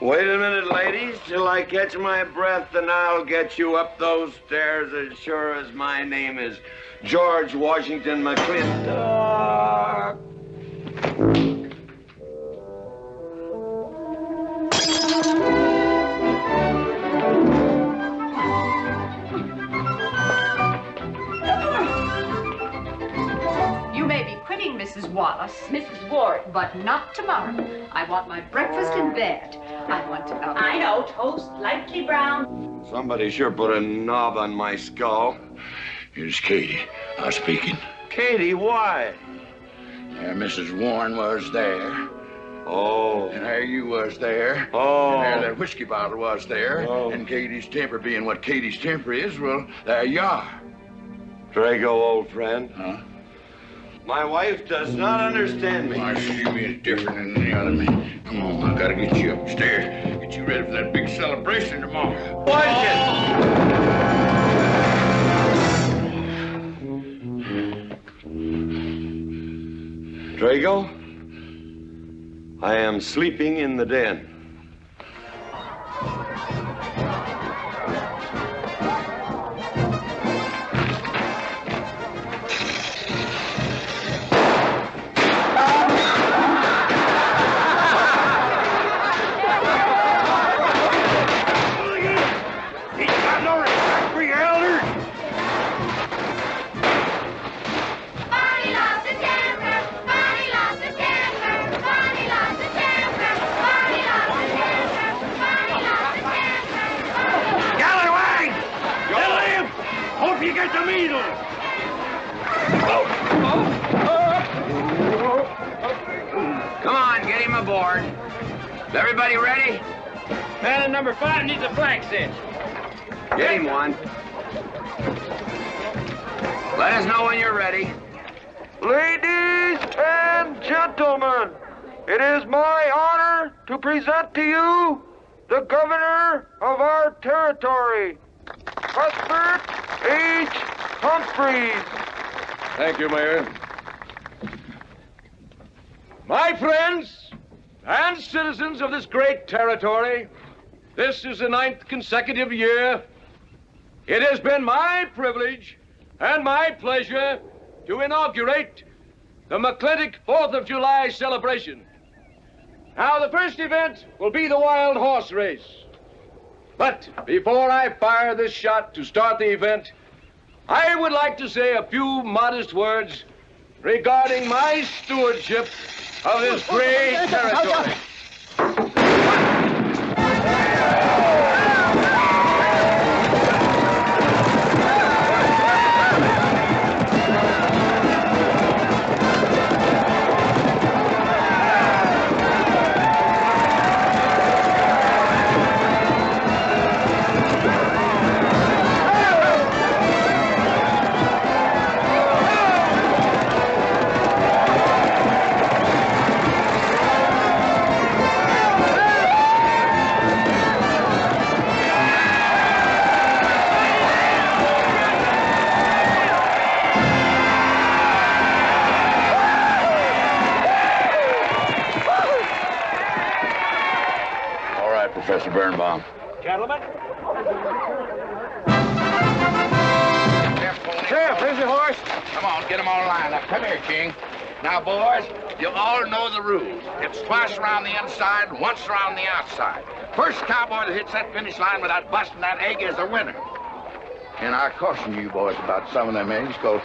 Wait a minute, ladies, till I catch my breath, and I'll get you up those stairs as sure as my name is George Washington McLintock. You may be quitting, Mrs. Wallace, Mrs. Ward, but not tomorrow. I want my breakfast in bed. I want to... I know, toast, lightly brown. Somebody sure put a knob on my skull. Here's Katie. Speaking. Katie, why? Mrs. Warren was there. Oh. And there you was there. Oh. And there that whiskey bottle was there. Oh. And Katie's temper being what Katie's temper is, well, there you are. Drago, old friend. Huh? My wife does not understand me. Why, she means different than any other man. Come on, I gotta get you upstairs. Get you ready for that big celebration tomorrow. Drago, I am sleeping in the den. needles! Come on, get him aboard. Is everybody ready? Man in number 5 needs a flank cinch. Get him one. Let us know when you're ready. Ladies and gentlemen, it is my honor to present to you the governor of our territory, Cuthbert H. Humphreys. Thank you, Mayor. My friends and citizens of this great territory, this is the 9th consecutive year. It has been my privilege and my pleasure to inaugurate the McLintock 4th of July celebration. Now, the first event will be the wild horse race. But before I fire this shot to start the event, I would like to say a few modest words regarding my stewardship of this great territory. Professor Birnbaum. Gentlemen. Sheriff, here's your horse. Come on, get them all lined up. Come here, King. Now, boys, you all know the rules. It's twice around the inside, once around the outside. First cowboy that hits that finish line without busting that egg is the winner. And I caution you boys about some of them eggs, because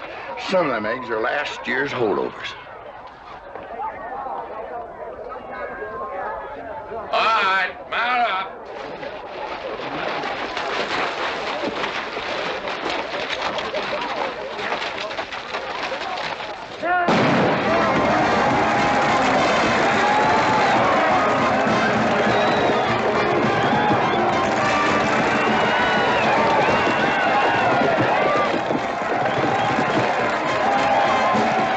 some of them eggs are last year's holdovers. All right, mount up.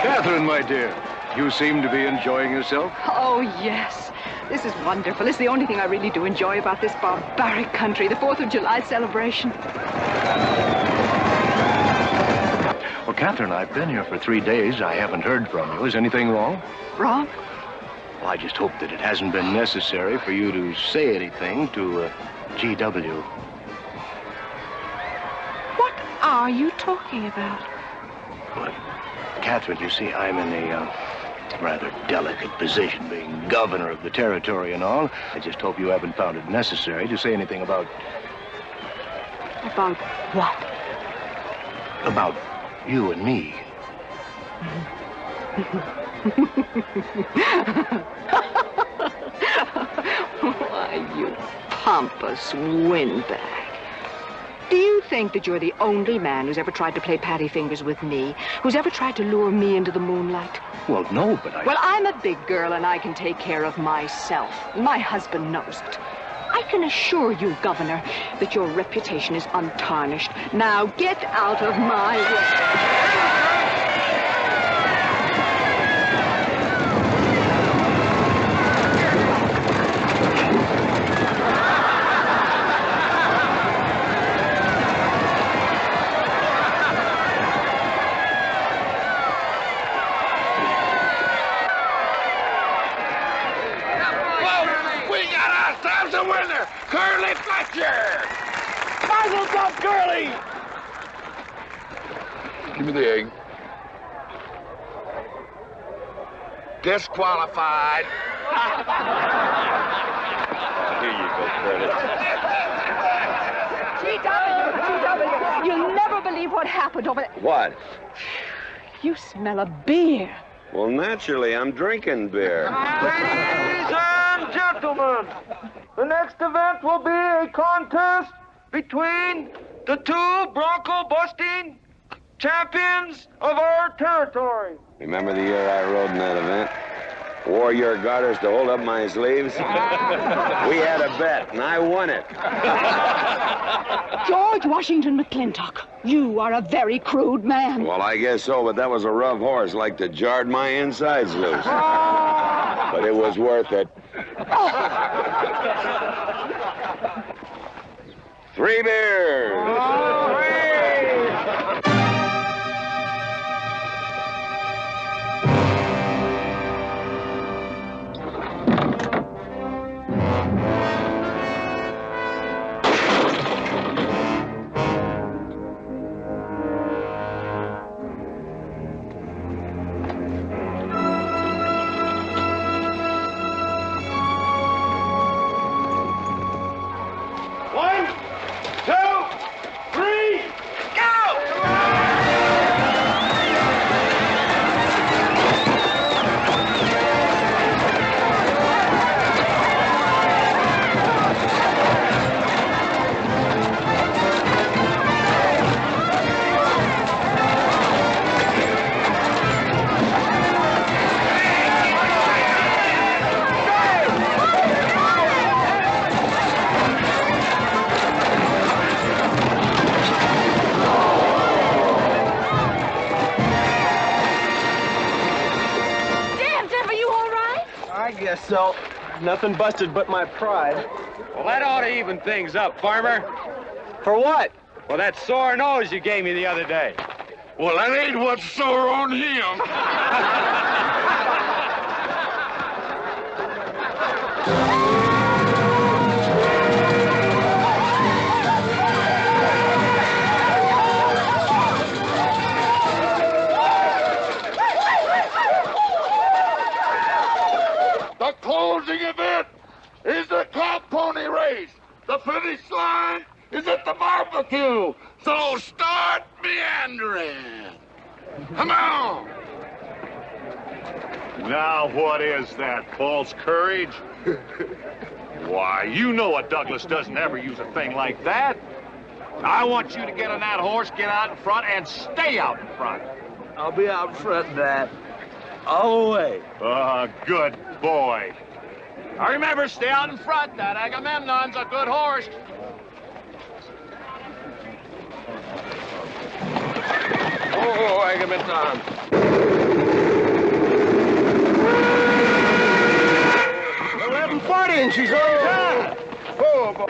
Catherine, my dear, you seem to be enjoying yourself. Oh, yes. This is wonderful. It's the only thing I really do enjoy about this barbaric country, the 4th of July celebration. Well, Catherine, I've been here for 3 days. I haven't heard from you. Is anything wrong? Wrong? Well, I just hope that it hasn't been necessary for you to say anything to G.W. What are you talking about? Well, Catherine, you see, I'm in a rather delicate position, being governor of the territory and all. I just hope you haven't found it necessary to say anything about... About what? About you and me. Why, you pompous windbag. Do you think that you're the only man who's ever tried to play patty fingers with me, who's ever tried to lure me into the moonlight? Well, no, but I... Well, I'm a big girl and I can take care of myself. My husband knows it. I can assure you, Governor, that your reputation is untarnished. Now get out of my way. Curly Fletcher! Muzzles up, Curly! Give me the egg. Disqualified. Here you go, Curly. G.W., you'll never believe what happened over there. What? You smell a beer. Well, naturally, I'm drinking beer. Ladies and gentlemen, the next event will be a contest between the two bronco-busting champions of our territory. Remember the year I rode in that event? Wore your garters to hold up my sleeves? We had a bet, and I won it. George Washington McLintock, you are a very crude man. Well, I guess so, but that was a rough horse, like to jarred my insides loose. But it was worth it. 3 beers. So, nothing busted but my pride. Well, that ought to even things up, Farmer. For what? Well, that sore nose you gave me the other day. Well, that ain't what's sore on him. The closing event is the cow pony race. The finish line is at the barbecue. So start meandering. Come on. Now, what is that, false courage? Why, you know a Douglas doesn't ever use a thing like that. I want you to get on that horse, get out in front, and stay out in front. I'll be out front, Dad. All the way. Good boy. Now remember, stay out in front. That Agamemnon's a good horse. Oh, Agamemnon. 1140 and she's on time. Oh, boy.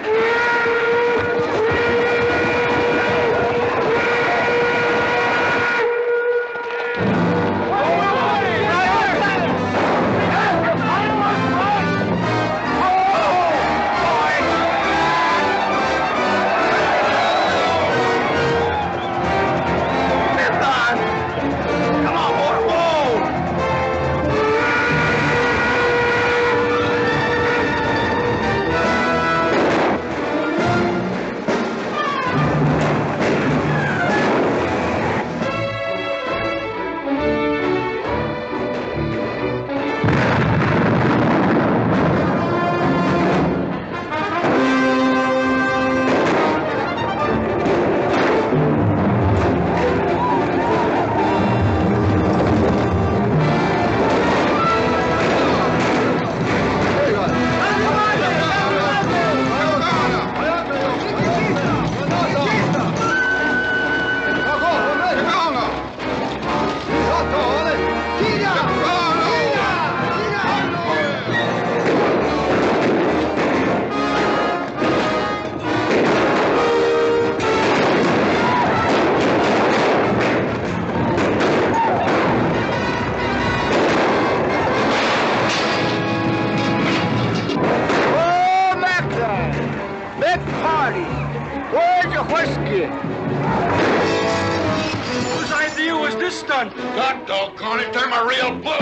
Whose idea was this stunt? God doggone it, they're my real book.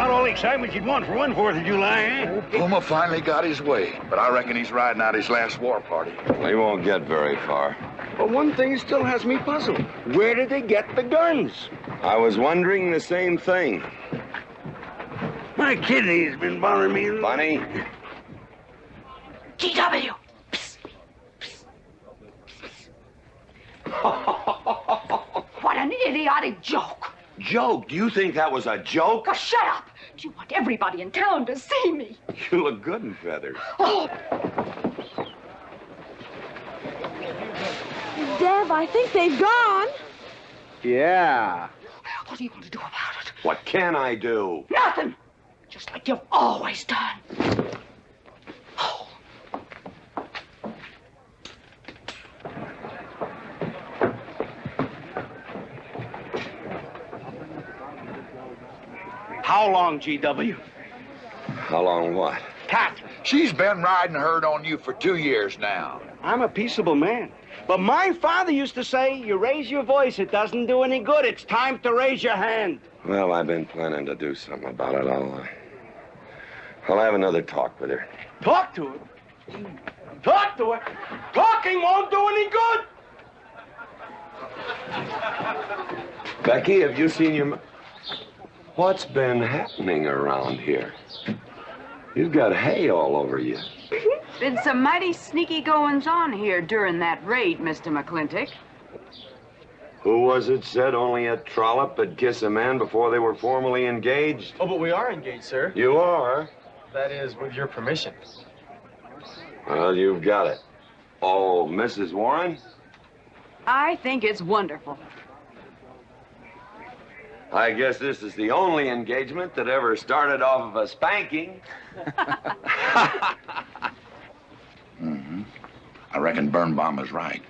about all the excitement you'd want for one 4th of July, eh? Puma finally got his way, but I reckon he's riding out his last war party. He won't get very far. But one thing still has me puzzled. Where did they get the guns? I was wondering the same thing. My kidney's been bothering me. Bunny? GW! What an idiotic joke. Joke? Do you think that was a joke? Oh, shut up. Do you want everybody in town to see me? You look good in feathers. Oh. Dev, I think they've gone. Yeah. What are you going to do about it? What can I do? Nothing. Just like you've always done. How long, GW? How long what? Catherine. She's been riding herd on you for 2 years now. I'm a peaceable man. But my father used to say, you raise your voice, it doesn't do any good. It's time to raise your hand. Well, I've been planning to do something about it. I'll have another talk with her. Talk to her? Talk to her? Talking won't do any good. Becky, have you seen your... What's been happening around here? You've got hay all over you. Been some mighty sneaky goings-on here during that raid, Mr. McLintock. Who was it said only a trollop would kiss a man before they were formally engaged? Oh, but we are engaged, sir. You are? That is, with your permission. Well, you've got it. Oh, Mrs. Warren? I think it's wonderful. I guess this is the only engagement that ever started off of a spanking. Mm-hmm. I reckon Birnbaum is right.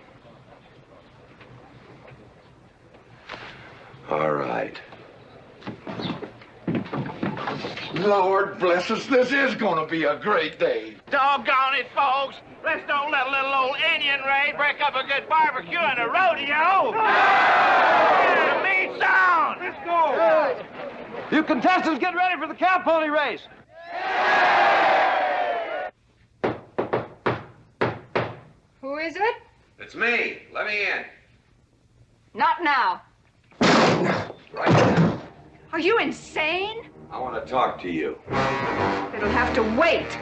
All right. Lord bless us, this is gonna be a great day. Doggone it, folks. Let's don't let a little old Indian raid break up a good barbecue and a rodeo. Yeah, meat sound. Let's go. You contestants get ready for the cow pony race. Who is it? It's me. Let me in. Not now. Right now. Are you insane? I want to talk to you. It'll have to wait.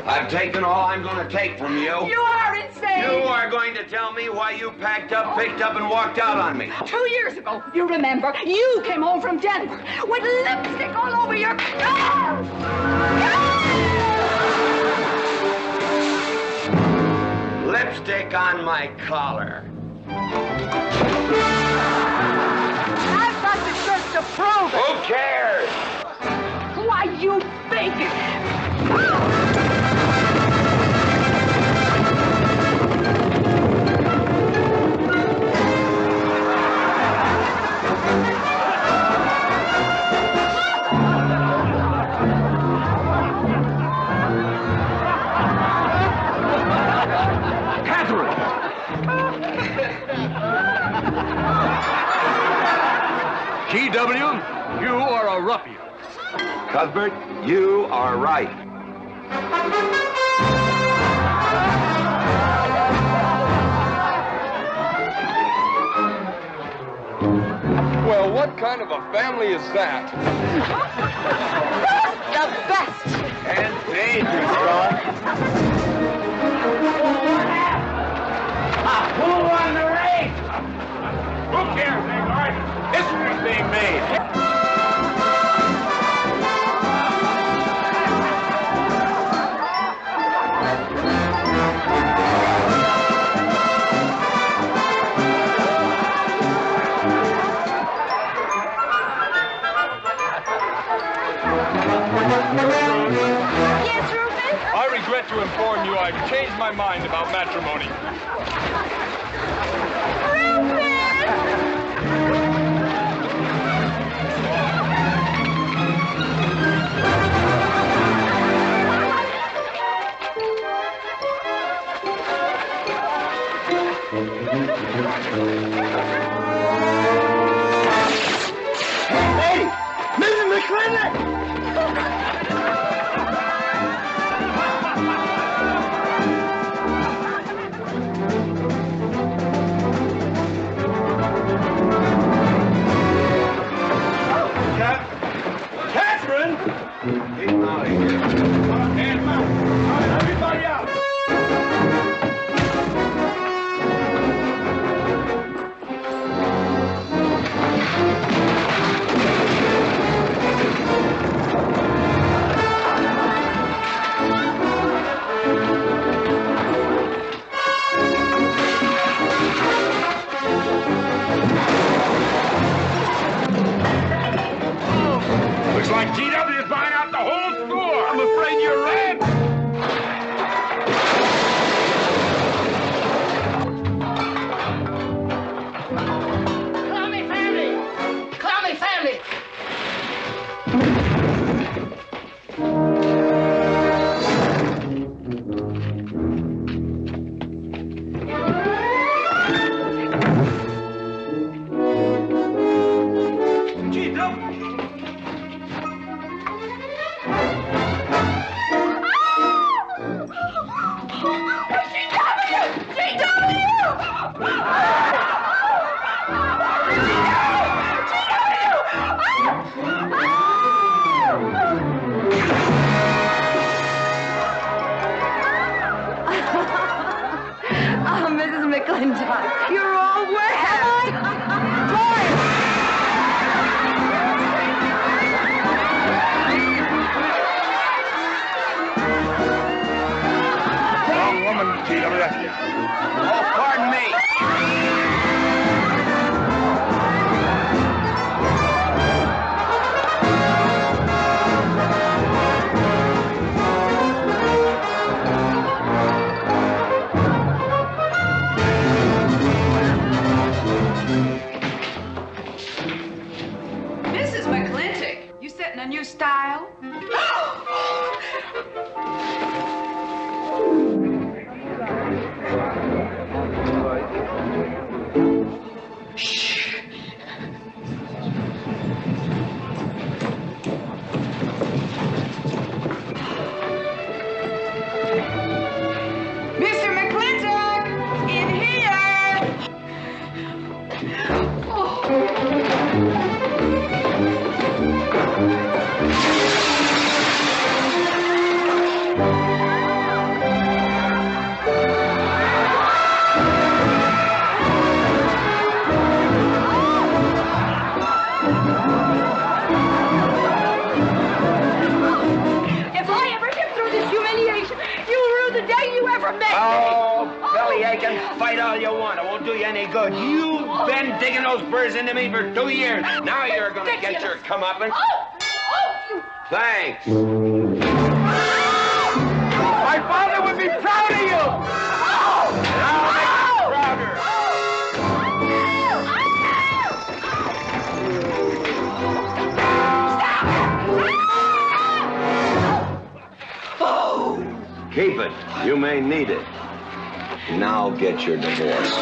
I've taken all I'm going to take from you. You are insane! You are going to tell me why you packed up, picked up, and walked out on me. 2 years ago, you remember, you came home from Denver with lipstick all over your... Lipstick on my collar. I've got the shirts to prove it. Who cares? Why, you big... GW, you are a ruffian. Cuthbert, you are right. Well, what kind of a family is that? The best! And dangerous, son. Who won the race? Who cares, England? History's being made. Yes, Rufus? I regret to inform you I've changed my mind about matrimony. Why, GW is buying out the whole store. I'm afraid you're right. Call me family. Call me family. Oh, Mrs. McLintock, you're all wet. Wrong woman, GW. Oh, pardon me. Mrs. McLintock, you setting a new style? Mr. McLintock, in here! If I ever get through this humiliation, you'll rue the day you ever met me. Oh, belly aching, fight all you want. It won't do you any good. You've been digging those burrs into me for 2 years. Now you're gonna get your comeuppance. Thanks. My father would be proud of you. Now make him prouder. Keep it. You may need it. Now get your divorce.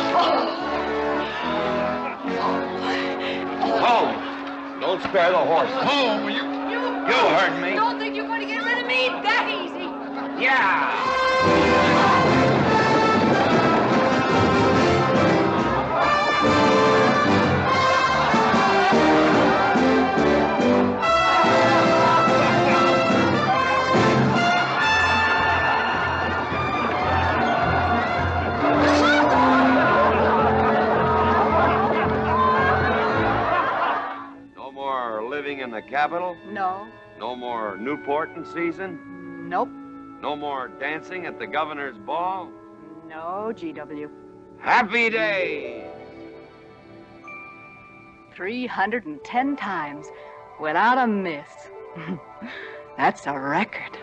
Home. Don't spare the horse. Home, You heard me. Don't think you're going to get rid of me that easy. Yeah. No more living in the capital? No. No more Newport in season? Nope. No more dancing at the governor's ball? No, GW. Happy days! 310 times without a miss. That's a record.